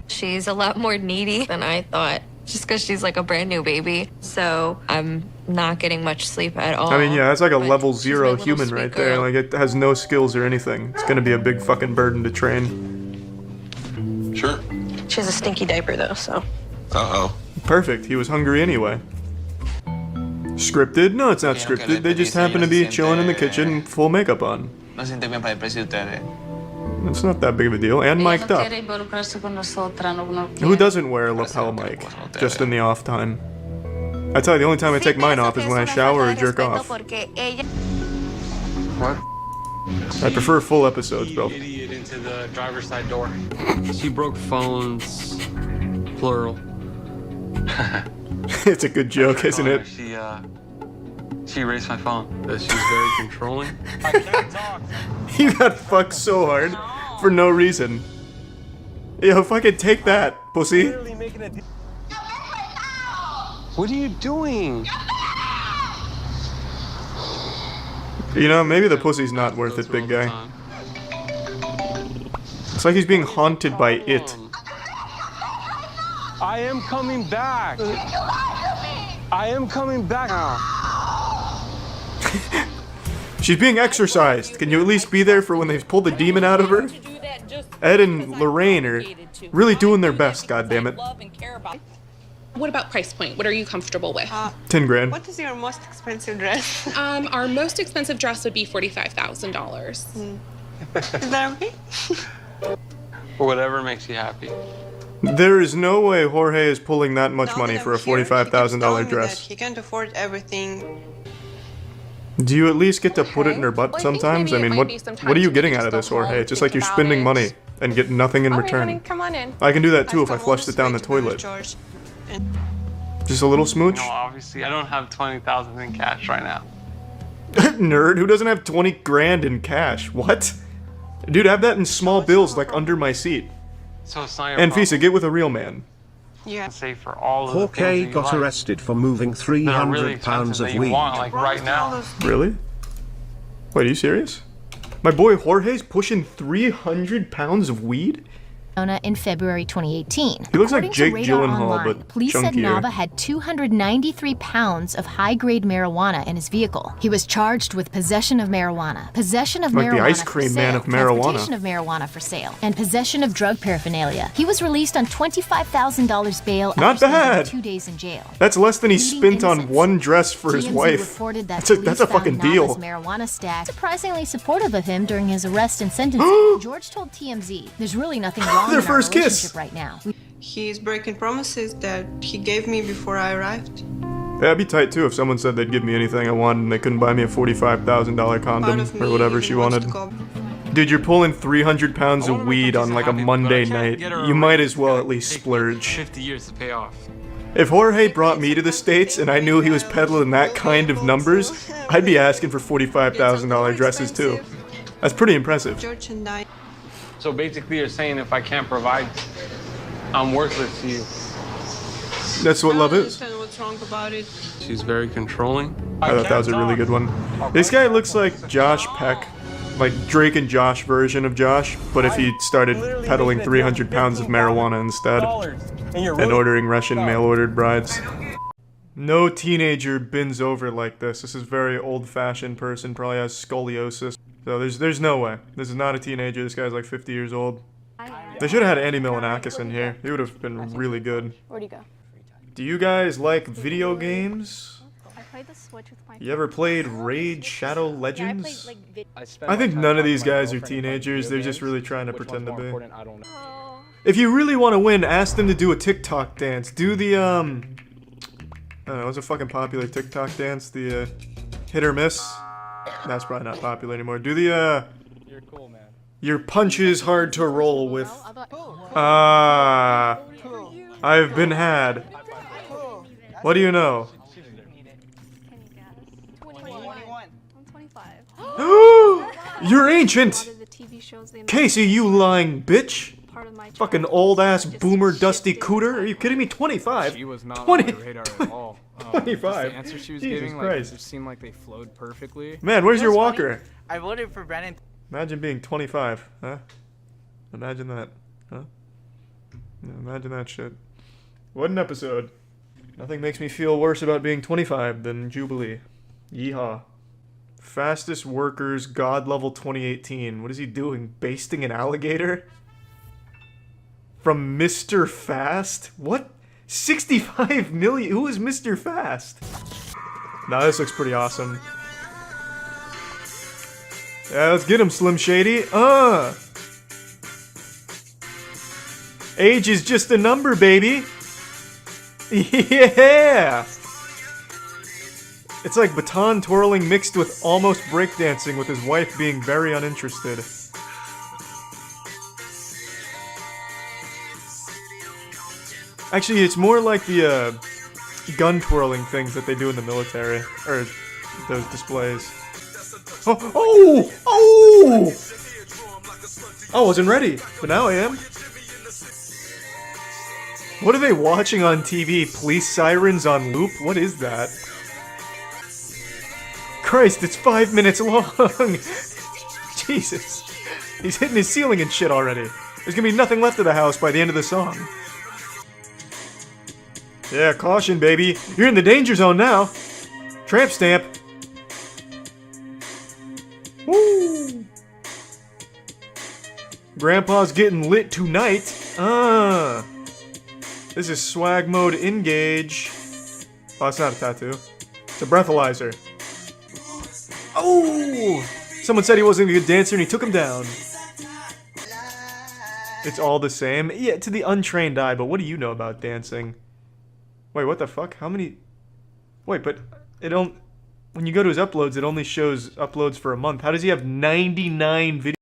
She's a lot more needy than I thought. Just because she's like a brand new baby. So I'm not getting much sleep at all. I mean, yeah, that's like a level 0 little human sweet right there. girl. Like, it has no skills or anything. It's gonna be a big fucking burden to train. Sure. She has a stinky diaper though, so. Uh-oh. Perfect. He was hungry anyway. Scripted? No, it's not scripted. They just happen to be chilling in the kitchen, full makeup on. No siente bien para el precio de ustedes. It's not that big of a deal. And mic'd up. Who doesn't wear a lapel mic? Just in the off time. I tell you, the only time I take mine off is when I shower or jerk off. What? I prefer full episodes, bro. Idiot into the driver's side door. She broke phones, plural. It's a good joke, isn't it? She erased my phone. She's very controlling. You got fucked so hard for no reason. Yo, fucking take that, pussy. What are you doing? You know, maybe the pussy's not worth it, big guy. It's like he's being haunted by it. I am coming back. I am coming back now. She's being exorcised. Can you at least be there for when they pull the demon out of her? Ed and Lorraine are really doing their best, goddammit. What about price point? What are you comfortable with? 10 grand. What is your most expensive dress? Our most expensive dress would be $45,000. Is that okay? Whatever makes you happy. There is no way Jorge is pulling that much money for a $45,000 dress. He can't afford everything. Do you at least get to put it in her butt Well, sometimes? I maybe it mean, might be sometimes what are you you getting just out of go this, home, Jorge? It's just like think you're about spending it. money and get nothing in All right, return. honey, come on in. I can do that too if I flushed it down the toilet. Just a little smooch? No, obviously, I don't have 20,000 in cash right now. Nerd, who doesn't have 20 grand in cash? What? Dude, I have that in small bills like under my seat. So it's not your And problem. Fisa, get with a real man. Yeah. Say for all of the Jorge things that you got like, arrested for moving that are 300 really pounds expensive of that you weed. want, like right now. Really? Wait, are you serious? My boy Jorge's pushing 300 pounds of weed? In February 2018. He looks like According to Jake Radar Gyllenhaal, Online, but police said chunkier. Nava had 293 pounds of high-grade marijuana in his vehicle. He was charged with possession of marijuana, possession of Like the marijuana ice for cream sale, man of marijuana. transportation of marijuana for sale, and possession of drug paraphernalia. He was released on $25,000 bail Not after spending bad. 2 days in jail. That's less than he Pleading spent on innocence. one dress for his TMZ wife. reported that That's a police fucking found deal. Nava's marijuana stack surprisingly supportive of him during his arrest and sentencing. George told TMZ, "There's really nothing wrong Their in our first kiss. relationship right now." He's breaking promises that he gave me before I arrived. Yeah, I'd be tight too if someone said they'd give me anything I wanted and they couldn't buy me a $45,000 condom or whatever she wanted. Dude, you're pulling 300 pounds of weed on like a Monday night. You might as well at least splurge. 50 years to pay off. If Jorge brought me to the States and I knew he was peddling that kind of numbers, I'd be asking for $45,000 dresses too. That's pretty impressive. George and I. So basically, you're saying if I can't provide, I'm worthless to you. That's what love I don't is. understand what's wrong about it. She's very controlling. I thought that was a really good one. This guy looks like Josh Peck. Like Drake and Josh version of Josh, but if he started peddling 300 pounds of marijuana instead and ordering Russian mail-ordered brides. No teenager bends over like this. This is very old-fashioned person, probably has scoliosis. So there's no way. This is not a teenager. This guy's like 50 years old. They should have had Andy Milonakis in here. He would have been really good. Where'd he go? Do you guys like video games? I played the Switch with my You ever played Raid Shadow Legends? Yeah, I played I think none of these guys are teenagers. They're just really trying to pretend to be. If you really want to win, ask them to do a TikTok dance. Do the I don't know, what's a fucking popular TikTok dance? The hit or miss. That's probably not popular anymore. Do the You're cool, man. your punches hard to roll with. I've been had. What do you know? You're ancient! Casey, you lying bitch! Fucking old ass boomer dusty cooter? Are you kidding me? 25? She was not 20, on my radar at all. 25? The answer she was Jesus giving, Christ. like, it seemed like they flowed perfectly. Man, where's your walker? I voted for Brennan. Imagine being 25, huh? Imagine that, huh? Yeah, imagine that shit. What an episode. Nothing makes me feel worse about being 25 than Jubilee. Yeehaw. Fastest workers, God level 2018. What is he doing? Basting an alligator? From Mr. Fast? What? 65 million? Who is Mr. Fast? Nah, this looks pretty awesome. Yeah, let's get him, Slim Shady. Age is just a number, baby. Yeah! It's like baton twirling mixed with almost breakdancing with his wife being very uninterested. Actually, it's more like the gun twirling things that they do in the military, or those displays. Oh! Oh! Oh! I wasn't ready, but now I am. What are they watching on TV? Police sirens on loop? What is that? Christ, it's 5 minutes long! Jesus. He's hitting his ceiling and shit already. There's gonna be nothing left of the house by the end of the song. Yeah, caution, baby. You're in the danger zone now. Tramp stamp. Woo! Grandpa's getting lit tonight. This is swag mode engage. Oh, it's not a tattoo. It's a breathalyzer. Oh! Someone said he wasn't a good dancer and he took him down. It's all the same. Yeah, to the untrained eye, but what do you know about dancing? Wait, what the fuck? How many... Wait, but it don't... When you go to his uploads, it only shows uploads for a month. How does he have 99 videos?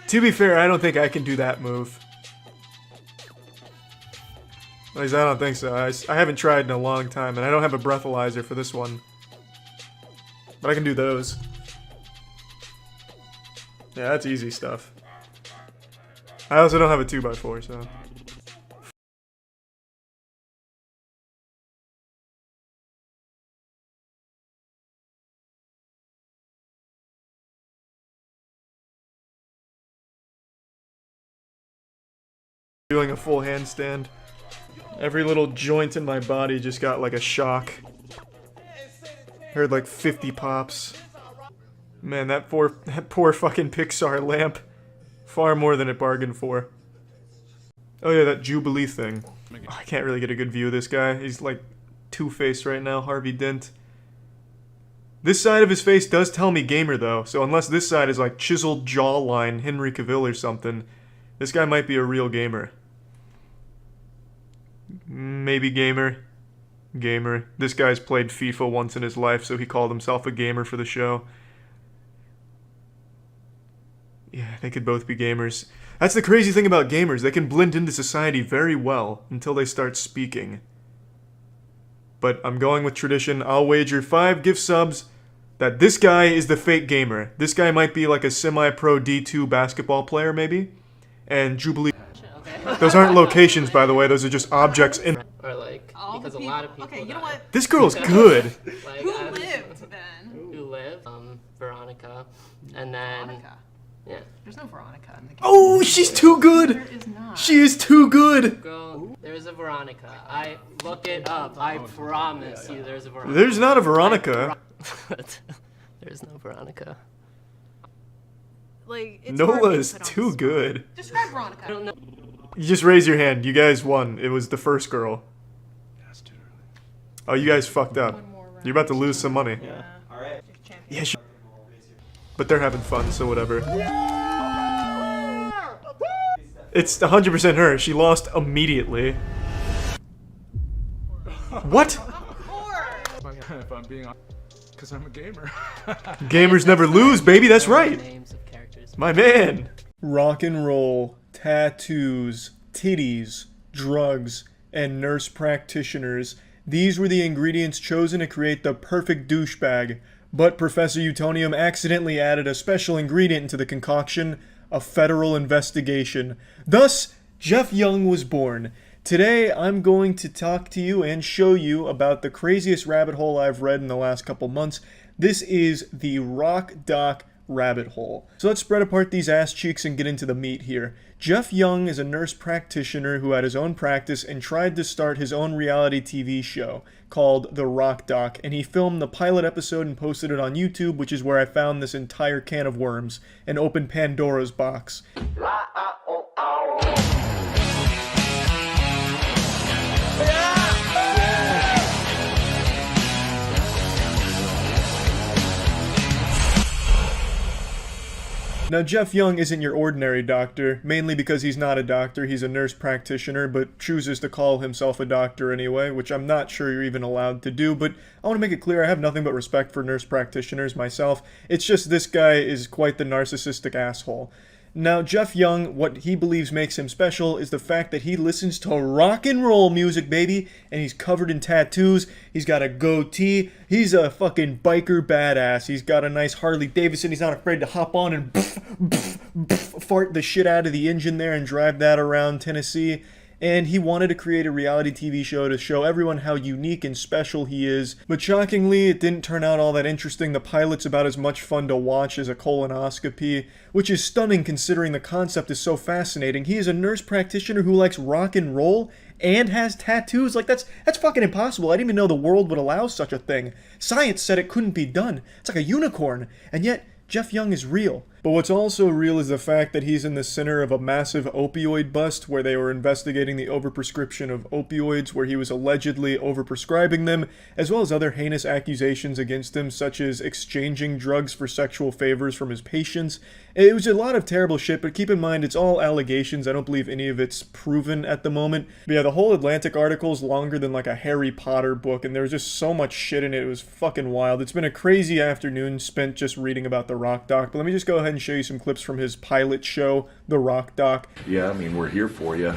To be fair, I don't think I can do that move. At least I don't think so. I haven't tried in a long time, and I don't have a breathalyzer for this one. But I can do those. Yeah, that's easy stuff. I also don't have a 2x4, so... Doing a full handstand. Every little joint in my body just got like a shock. Heard like 50 pops. Man, that poor fucking Pixar lamp. Far more than it bargained for. Oh yeah, that Jubilee thing. Oh, I can't really get a good view of this guy. He's like Two-Faced right now, Harvey Dent. This side of his face does tell me gamer though, so unless this side is like chiseled jawline, Henry Cavill or something, this guy might be a real gamer. Maybe gamer. Gamer. This guy's played FIFA once in his life, so he called himself a gamer for the show. Yeah, they could both be gamers. That's the crazy thing about gamers. They can blend into society very well until they start speaking. But I'm going with tradition. I'll wager 5 gift subs that this guy is the fake gamer. This guy might be like a semi-pro D2 basketball player, maybe. And Jubilee... Those aren't locations, by the way. Those are just objects in... Or like, because a lot of people... Okay, you know what? This girl's good. Like, Who lived then? Who lived? Veronica. And then... Veronica? Yeah. There's no Veronica in the game. Oh, she's too good! There is not. She is too good! Girl, there's a Veronica. I look it up. I promise you there's a Veronica. There's not a Veronica. There's no Veronica. Like, it's Nola is too good. Describe Veronica. I don't know. You just raise your hand. You guys won. It was the first girl. Oh, you guys fucked up. You're about to lose some money. Yeah. Alright. Yeah, but they're having fun, so whatever. It's 100% her. She lost immediately. What? If I'm being honest, because I'm a gamer. Gamers never lose, baby. That's right. My man. Rock and roll, tattoos, titties, drugs, and nurse practitioners. These were the ingredients chosen to create the perfect douchebag. But Professor Utonium accidentally added a special ingredient into the concoction, a federal investigation. Thus, Jeff Young was born. Today, I'm going to talk to you and show you about the craziest rabbit hole I've read in the last couple months. This is the Rock Doc rabbit hole. So let's spread apart these ass cheeks and get into the meat here. Jeff Young is a nurse practitioner who had his own practice and tried to start his own reality TV show called The Rock Doc, and he filmed the pilot episode and posted it on YouTube, which is where I found this entire can of worms and opened Pandora's box. Now, Jeff Young isn't your ordinary doctor, mainly because he's not a doctor, he's a nurse practitioner, but chooses to call himself a doctor anyway, which I'm not sure you're even allowed to do, but I want to make it clear I have nothing but respect for nurse practitioners myself. It's just this guy is quite the narcissistic asshole. Now, Jeff Young, what he believes makes him special is the fact that he listens to rock and roll music, baby, and he's covered in tattoos, he's got a goatee, he's a fucking biker badass, he's got a nice Harley Davidson, he's not afraid to hop on and fart the shit out of the engine there and drive that around Tennessee. And he wanted to create a reality TV show to show everyone how unique and special he is. But shockingly, it didn't turn out all that interesting. The pilot's about as much fun to watch as a colonoscopy, which is stunning considering the concept is so fascinating. He is a nurse practitioner who likes rock and roll, and has tattoos? Like, that's fucking impossible. I didn't even know the world would allow such a thing. Science said it couldn't be done. It's like a unicorn. And yet, Jeff Young is real. But what's also real is the fact that he's in the center of a massive opioid bust where they were investigating the overprescription of opioids, where he was allegedly overprescribing them, as well as other heinous accusations against him, such as exchanging drugs for sexual favors from his patients. It was a lot of terrible shit, but keep in mind, it's all allegations. I don't believe any of it's proven at the moment. But yeah, the whole Atlantic article is longer than like a Harry Potter book, and there was just so much shit in it. It was fucking wild. It's been a crazy afternoon spent just reading about The Rock Doc, but let me just go ahead and show you some clips from his pilot show, The Rock Doc. Yeah, I mean, we're here for you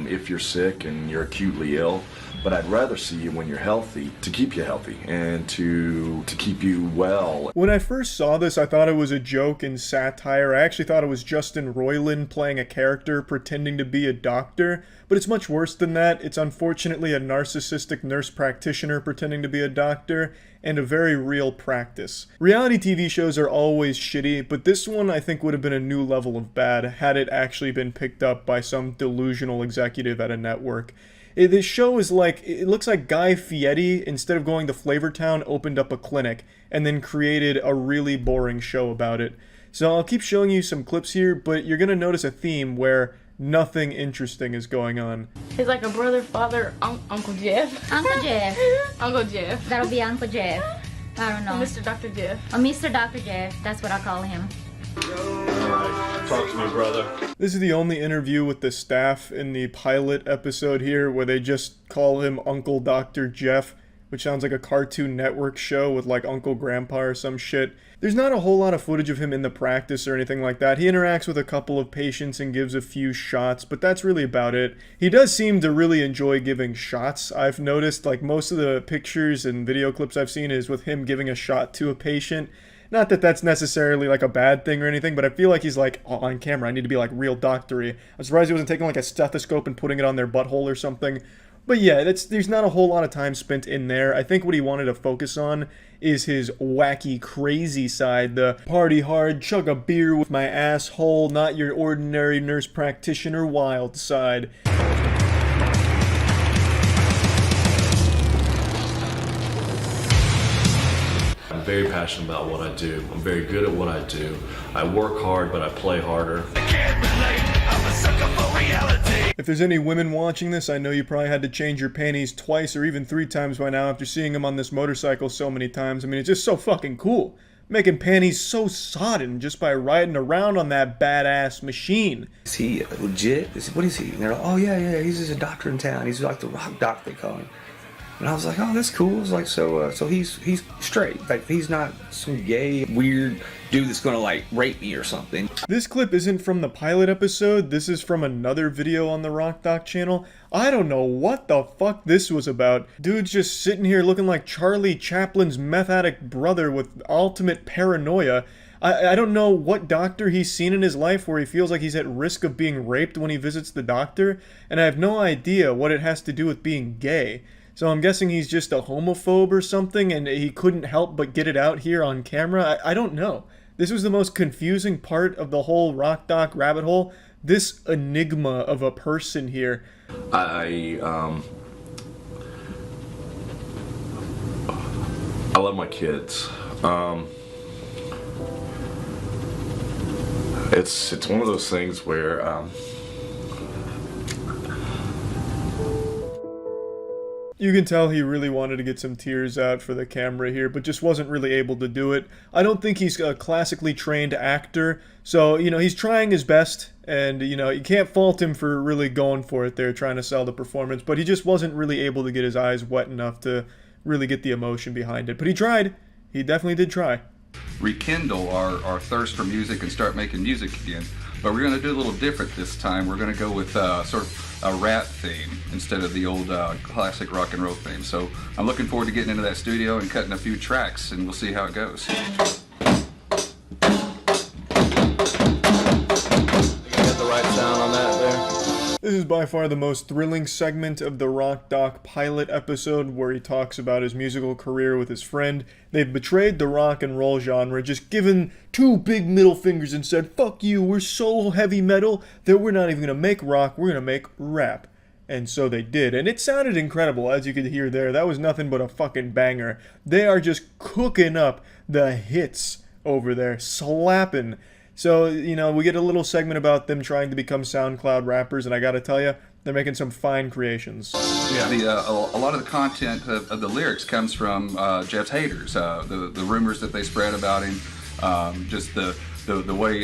if you're sick and you're acutely ill, but I'd rather see you when you're healthy, to keep you healthy and to keep you well. When I first saw this, I thought it was a joke and satire. I actually thought it was Justin Roiland playing a character pretending to be a doctor, but it's much worse than that. It's unfortunately a narcissistic nurse practitioner pretending to be a doctor, and a very real practice. Reality TV shows are always shitty, but this one I think would have been a new level of bad had it actually been picked up by some delusional executive at a network. This show is like, it looks like Guy Fieri, instead of going to Flavortown, opened up a clinic and then created a really boring show about it. So I'll keep showing you some clips here, but you're gonna notice a theme where nothing interesting is going on. He's like a brother, father, Uncle Jeff. Uncle Jeff. Uncle Jeff. That'll be Uncle Jeff. I don't know. Mr. Dr. Jeff. Oh, Mr. Dr. Jeff. That's what I call him. Talk to me, brother. This is the only interview with the staff in the pilot episode here where they just call him Uncle Dr. Jeff, which sounds like a Cartoon Network show with like Uncle Grandpa or some shit. There's not a whole lot of footage of him in the practice or anything like that. He interacts with a couple of patients and gives a few shots, but that's really about it. He does seem to really enjoy giving shots. I've noticed like most of the pictures and video clips I've seen is with him giving a shot to a patient. Not that that's necessarily like a bad thing or anything, but I feel like he's like, oh, on camera, I need to be like real doctory. I'm surprised he wasn't taking like a stethoscope and putting it on their butthole or something. But yeah, there's not a whole lot of time spent in there. I think what he wanted to focus on is his wacky, crazy side, the party hard, chug a beer with my asshole, not your ordinary nurse practitioner wild side. I'm very passionate about what I do. I'm very good at what I do. I work hard, but I play harder. If there's any women watching this, I know you probably had to change your panties twice or even 3 times by now after seeing him on this motorcycle so many times. I mean, it's just so fucking cool. Making panties so sodden just by riding around on that badass machine. Is he legit? What is he? And they're like, oh yeah, he's just a doctor in town. He's like the Rock Doc, they call him. And I was like, oh, that's cool. It's like, so he's straight. Like, he's not some gay, weird dude that's gonna, like, rape me or something. This clip isn't from the pilot episode. This is from another video on the Rock Doc channel. I don't know what the fuck this was about. Dude's just sitting here looking like Charlie Chaplin's meth addict brother with ultimate paranoia. I don't know what doctor he's seen in his life where he feels like he's at risk of being raped when he visits the doctor, and I have no idea what it has to do with being gay. So I'm guessing he's just a homophobe or something and he couldn't help but get it out here on camera. I don't know. This was the most confusing part of the whole Rock Doc rabbit hole. This enigma of a person here. I love my kids. It's one of those things where you can tell he really wanted to get some tears out for the camera here, but just wasn't really able to do it. I don't think he's a classically trained actor, so, you know, he's trying his best, and, you know, you can't fault him for really going for it there, trying to sell the performance, but he just wasn't really able to get his eyes wet enough to really get the emotion behind it. But he tried. He definitely did try. Rekindle our thirst for music and start making music again. But we're going to do a little different this time. We're going to go with sort of a rap theme instead of the old classic rock and roll theme. So I'm looking forward to getting into that studio and cutting a few tracks, and we'll see how it goes. You got the right sound on that there? This is by far the most thrilling segment of the Rock Doc pilot episode, where he talks about his musical career with his friend. They've betrayed the rock and roll genre, just given 2 big middle fingers and said, fuck you, we're so heavy metal that we're not even gonna make rock, we're gonna make rap. And so they did. And it sounded incredible, as you could hear there. That was nothing but a fucking banger. They are just cooking up the hits over there, slapping. So, you know, we get a little segment about them trying to become SoundCloud rappers, and I gotta tell you, they're making some fine creations. Yeah, a lot of the content of the lyrics comes from Jeff's haters. The rumors that they spread about him, just the way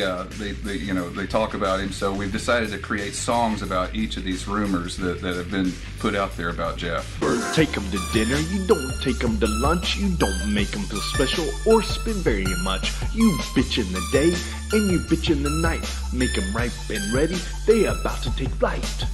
they talk about him. So we've decided to create songs about each of these rumors that have been put out there about Jeff. Take them to dinner, you don't take them to lunch, you don't make them feel special or spend very much. You bitch in the day and you bitch in the night. Make them ripe and ready, they about to take flight.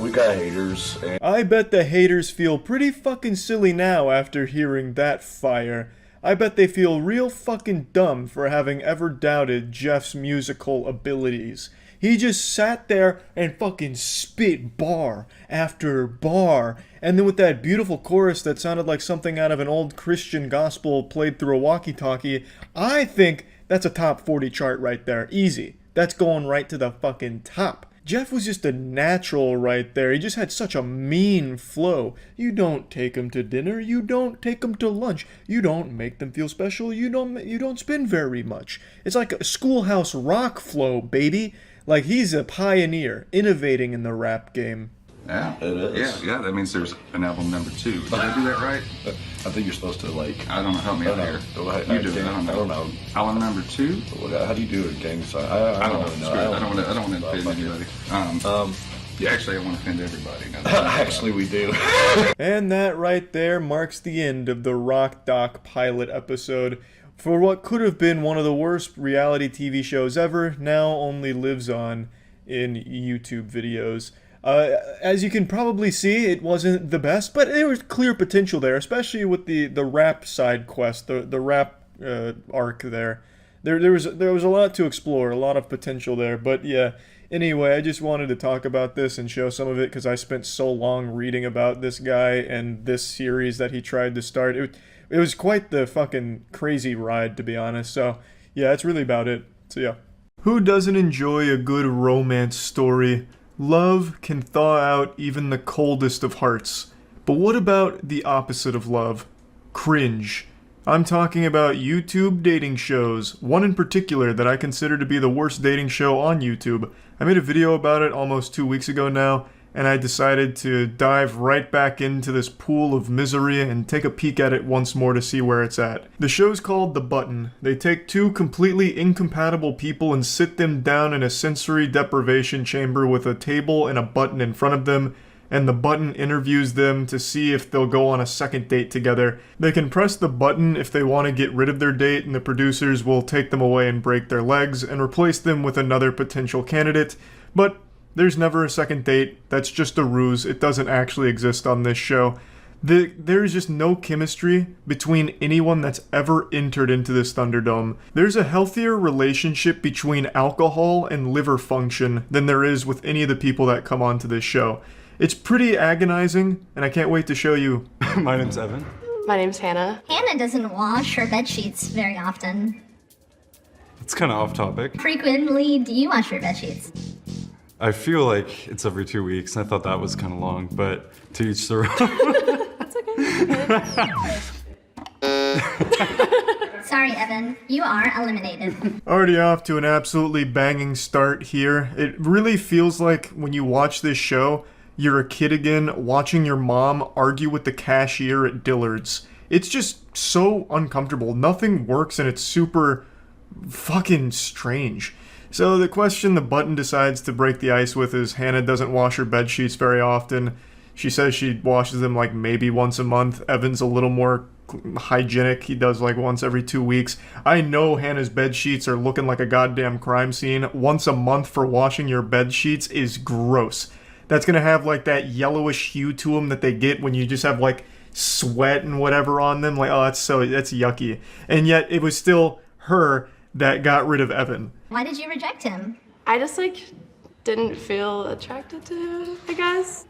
We got haters. I bet the haters feel pretty fucking silly now after hearing that fire. I bet they feel real fucking dumb for having ever doubted Jeff's musical abilities. He just sat there and fucking spit bar after bar, and then with that beautiful chorus that sounded like something out of an old Christian gospel played through a walkie-talkie, I think that's a top 40 chart right there. Easy. That's going right to the fucking top. Jeff was just a natural right there. He just had such a mean flow. You don't take them to dinner. You don't take them to lunch. You don't make them feel special. You don't spend very much. It's like a Schoolhouse Rock flow, baby. Like he's a pioneer, innovating in the rap game. Yeah, it is. Yeah, that means there's an album number 2. Did I do that right? I think you're supposed to, like... I don't know, help me out here. You do it, I don't know. Album number 2? How do you do it, gang? So I don't really know. I don't want to offend anybody. Yeah, actually, I want to offend everybody. Actually, we do. And that right there marks the end of the Rock Doc pilot episode. For what could have been one of the worst reality TV shows ever, now only lives on in YouTube videos. As you can probably see, it wasn't the best, but there was clear potential there, especially with the rap side quest, the rap arc there. There was a lot to explore, a lot of potential there, but yeah. Anyway, I just wanted to talk about this and show some of it because I spent so long reading about this guy and this series that he tried to start. It was quite the fucking crazy ride, to be honest. So yeah, that's really about it. So yeah. Who doesn't enjoy a good romance story? Love can thaw out even the coldest of hearts. But what about the opposite of love? Cringe. I'm talking about YouTube dating shows, one in particular that I consider to be the worst dating show on YouTube. I made a video about it almost 2 weeks ago now, and I decided to dive right back into this pool of misery and take a peek at it once more to see where it's at. The show's called The Button. They take two completely incompatible people and sit them down in a sensory deprivation chamber with a table and a button in front of them, and the button interviews them to see if they'll go on a second date together. They can press the button if they want to get rid of their date, and the producers will take them away and break their legs and replace them with another potential candidate, but there's never a second date. That's just a ruse. It doesn't actually exist on this show. There's just no chemistry between anyone that's ever entered into this Thunderdome. There's a healthier relationship between alcohol and liver function than there is with any of the people that come onto this show. It's pretty agonizing, and I can't wait to show you. My name's Evan. My name's Hannah. Hannah doesn't wash her bed sheets very often. It's kind of off topic. Frequently, do you wash your bed sheets? I feel like it's every 2 weeks. I thought that was kind of long, but to each their own. That's okay. Sorry, Evan. You are eliminated. Already off to an absolutely banging start here. It really feels like when you watch this show, you're a kid again watching your mom argue with the cashier at Dillard's. It's just so uncomfortable. Nothing works and it's super fucking strange. So the question the button decides to break the ice with is Hannah doesn't wash her bed sheets very often. She says she washes them like maybe once a month. Evan's a little more hygienic. He does like once every 2 weeks. I know Hannah's bed sheets are looking like a goddamn crime scene. Once a month for washing your bed sheets is gross. That's gonna have like that yellowish hue to them that they get when you just have like sweat and whatever on them. Like, oh, that's yucky. And yet it was still her that got rid of Evan. Why did you reject him? I just didn't feel attracted to him, I guess.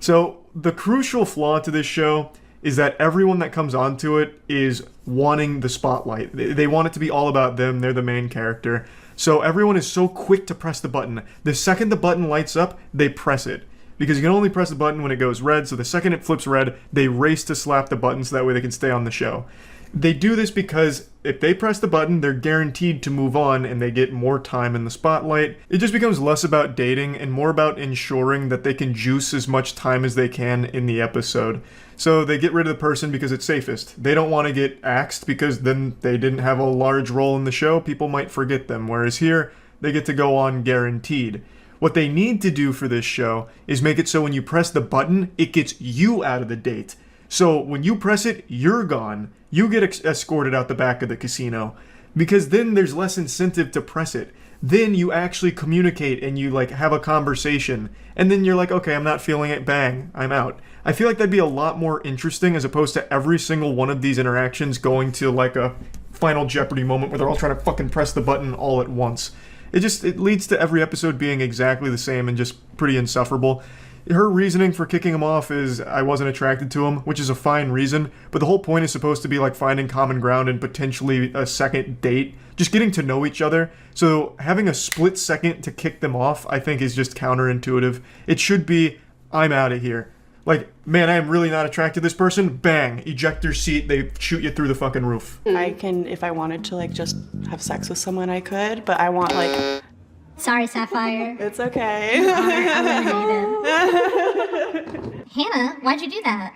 So the crucial flaw to this show is that everyone that comes onto it is wanting the spotlight. They want it to be all about them. They're the main character. So everyone is so quick to press the button. The second the button lights up, they press it. Because you can only press the button when it goes red, so the second it flips red, they race to slap the button so that way they can stay on the show. They do this because if they press the button, they're guaranteed to move on and they get more time in the spotlight. It just becomes less about dating and more about ensuring that they can juice as much time as they can in the episode. So they get rid of the person because it's safest. They don't want to get axed because then they didn't have a large role in the show. People might forget them. Whereas here, they get to go on guaranteed. What they need to do for this show is make it so when you press the button, it gets you out of the date. So when you press it, you're gone. You get escorted out the back of the casino. Because then there's less incentive to press it. Then you actually communicate and you like have a conversation. And then you're like, okay, I'm not feeling it, bang, I'm out. I feel like that'd be a lot more interesting as opposed to every single one of these interactions going to like a Final Jeopardy moment where they're all trying to fucking press the button all at once. It leads to every episode being exactly the same and just pretty insufferable. Her reasoning for kicking him off is I wasn't attracted to him, which is a fine reason, but the whole point is supposed to be like finding common ground and potentially a second date, just getting to know each other. So having a split second to kick them off, I think is just counterintuitive. It should be, I'm out of here. Like, man, I am really not attracted to this person. Bang, ejector seat, they shoot you through the fucking roof. I can, if I wanted to like just have sex with someone, I could, but I want like... Sorry, Sapphire. It's okay. Hannah, why'd you do that?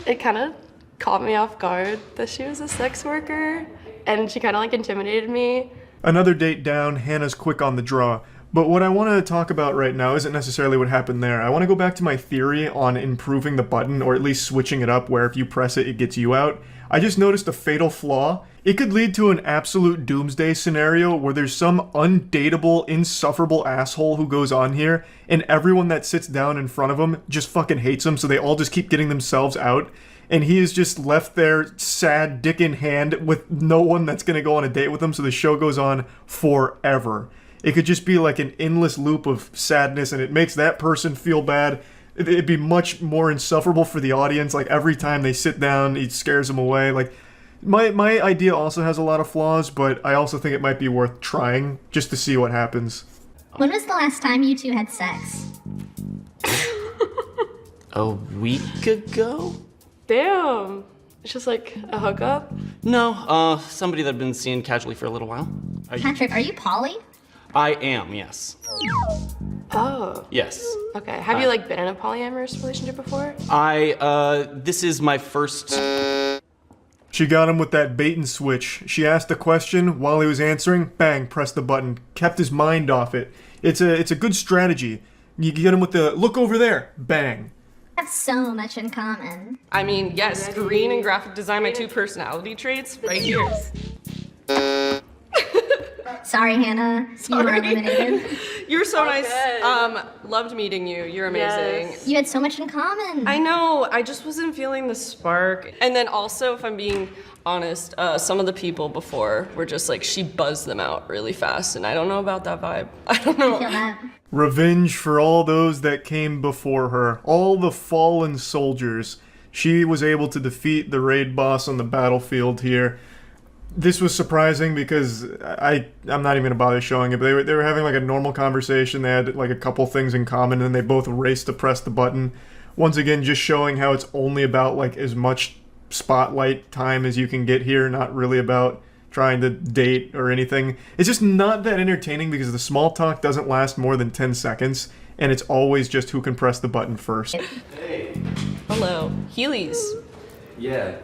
It kind of caught me off guard that she was a sex worker, and she kind of like intimidated me. Another date down, Hannah's quick on the draw. But what I want to talk about right now isn't necessarily what happened there. I want to go back to my theory on improving the button, or at least switching it up where if you press it, it gets you out. I just noticed a fatal flaw. It could lead to an absolute doomsday scenario where there's some undateable, insufferable asshole who goes on here, and everyone that sits down in front of him just fucking hates him, so they all just keep getting themselves out. And he is just left there, sad, dick in hand, with no one that's going to go on a date with him, so the show goes on forever. It could just be like an endless loop of sadness, and it makes that person feel bad. It'd be much more insufferable for the audience. Like, every time they sit down, it scares them away. Like, my idea also has a lot of flaws, but I also think it might be worth trying, just to see what happens. When was the last time you two had sex? A week ago? Damn. It's just like a hookup? No, somebody that I've been seeing casually for a little while. Patrick, are you poly? I am, yes. Oh. Yes. Okay. Have you like been in a polyamorous relationship before? This is my first... She got him with that bait and switch. She asked a question, while he was answering, bang, pressed the button, kept his mind off it. It's a good strategy. You get him with the, look over there, bang. Have so much in common. I mean, yes, green and graphic design, my two personality traits, right here. Sorry, Hannah. You are eliminated. You were so nice. Loved meeting you. You're amazing. Yes. You had so much in common. I know. I just wasn't feeling the spark. And then also, if I'm being honest, some of the people before were just like, she buzzed them out really fast. And I don't know about that vibe. I don't know. I feel that. Revenge for all those that came before her. All the fallen soldiers. She was able to defeat the raid boss on the battlefield here. This was surprising because I'm not even gonna bother showing it, but they were having like a normal conversation. They had like a couple things in common, and then they both raced to press the button. Once again, just showing how it's only about like as much spotlight time as you can get here, not really about trying to date or anything. It's just not that entertaining because the small talk doesn't last more than 10 seconds, and it's always just who can press the button first. Hey. Hello. Heelys. Yeah.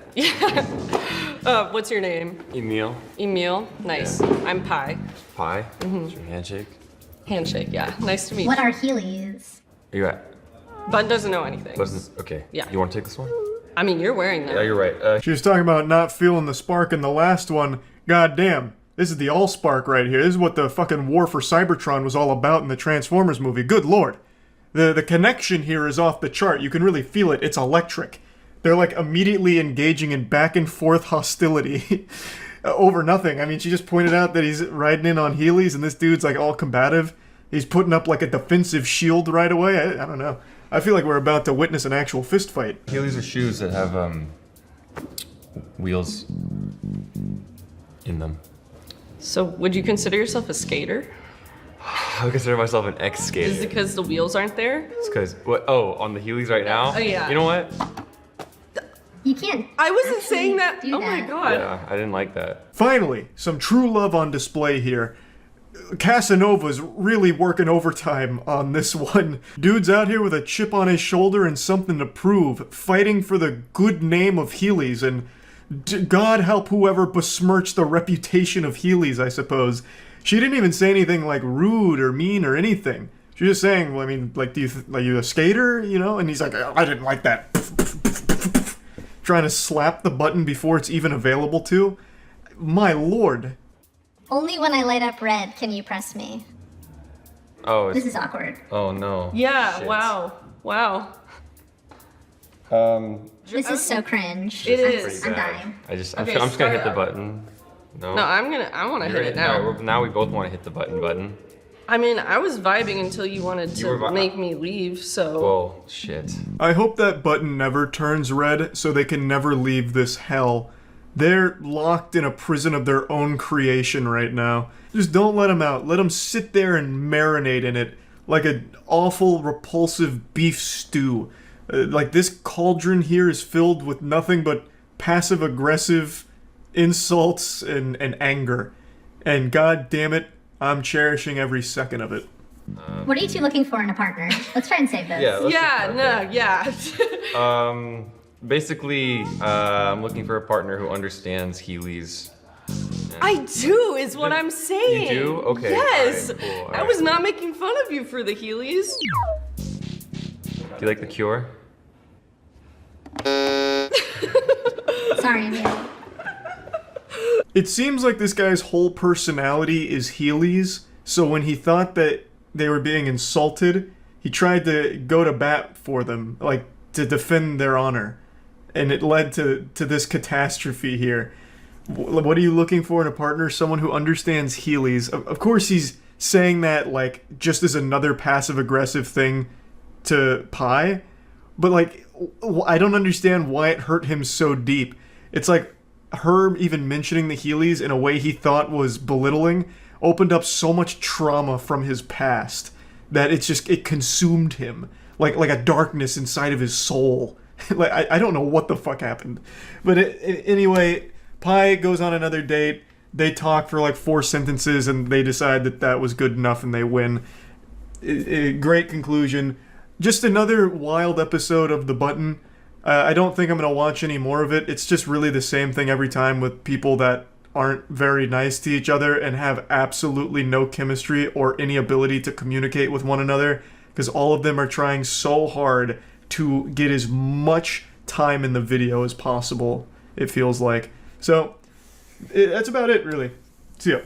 What's your name? Emil. Emil. Nice. Yeah. I'm Pi. Pi? Mm-hmm. Is your handshake? Handshake, yeah. Nice to meet you. What are Heelys? Are you at? Bun doesn't know anything. Okay. Yeah. You want to take this one? I mean, you're wearing them. Yeah, you're right. She was talking about not feeling the spark in the last one. God damn. This is the all-spark right here. This is what the fucking war for Cybertron was all about in the Transformers movie. Good lord. The connection here is off the chart. You can really feel it. It's electric. They're like immediately engaging in back and forth hostility over nothing. I mean, she just pointed out that he's riding in on Heelys and this dude's like all combative. He's putting up like a defensive shield right away. I don't know. I feel like we're about to witness an actual fist fight. Heelys are shoes that have wheels in them. So would you consider yourself a skater? I consider myself an ex-skater. Is it because the wheels aren't there? It's because, what, oh, on the Heelys right now? Oh, yeah. You know what? You can't. I wasn't saying that. Oh my god. Yeah, I didn't like that. Finally, some true love on display here. Casanova's really working overtime on this one. Dude's out here with a chip on his shoulder and something to prove, fighting for the good name of Heelys, and God help whoever besmirched the reputation of Heelys, I suppose. She didn't even say anything like rude or mean or anything. She was just saying, well, I mean, like, are you a skater, you know? And he's like, I didn't like that. Trying to slap the button before it's even available to. My lord. Only when I light up red can you press me. Oh, This is awkward. Oh no. Yeah, Shit. wow. Wow. This is so cringe. It I'm- is. I'm dying. I'm just gonna hit the button. No. No, I want to hit it now. Alright, now we both want to hit the button. I mean, I was vibing until you wanted You were to vi- make me leave, so. Well, shit. I hope that button never turns red so they can never leave this hell. They're locked in a prison of their own creation right now. Just don't let them out. Let them sit there and marinate in it like an awful, repulsive beef stew. Like this cauldron here is filled with nothing but passive-aggressive insults and anger. And god damn it, I'm cherishing every second of it. What are you two looking for in a partner? Let's try and save this. Yeah. Basically, I'm looking for a partner who understands Heelys. I do, is what I'm saying. You do? Okay. Yes. Alright, cool, I was not making fun of you for the Heelys. Do you like The Cure? Sorry, Emil. It seems like this guy's whole personality is Heelys, so when he thought that they were being insulted, he tried to go to bat for them, like to defend their honor. And it led to this catastrophe here. What are you looking for in a partner? Someone who understands Heelys. Of course he's saying that like just as another passive-aggressive thing to Pi, but like I don't understand why it hurt him so deep. It's like her even mentioning the Heelys in a way he thought was belittling opened up so much trauma from his past that it consumed him like a darkness inside of his soul. Like I don't know what the fuck happened, but anyway, Pi goes on another date. They talk for like 4 sentences and they decide that was good enough and they win. Great conclusion. Just another wild episode of The Button. I don't think I'm going to watch any more of it. It's just really the same thing every time with people that aren't very nice to each other and have absolutely no chemistry or any ability to communicate with one another, because all of them are trying so hard to get as much time in the video as possible, it feels like. So, that's about it, really. See ya.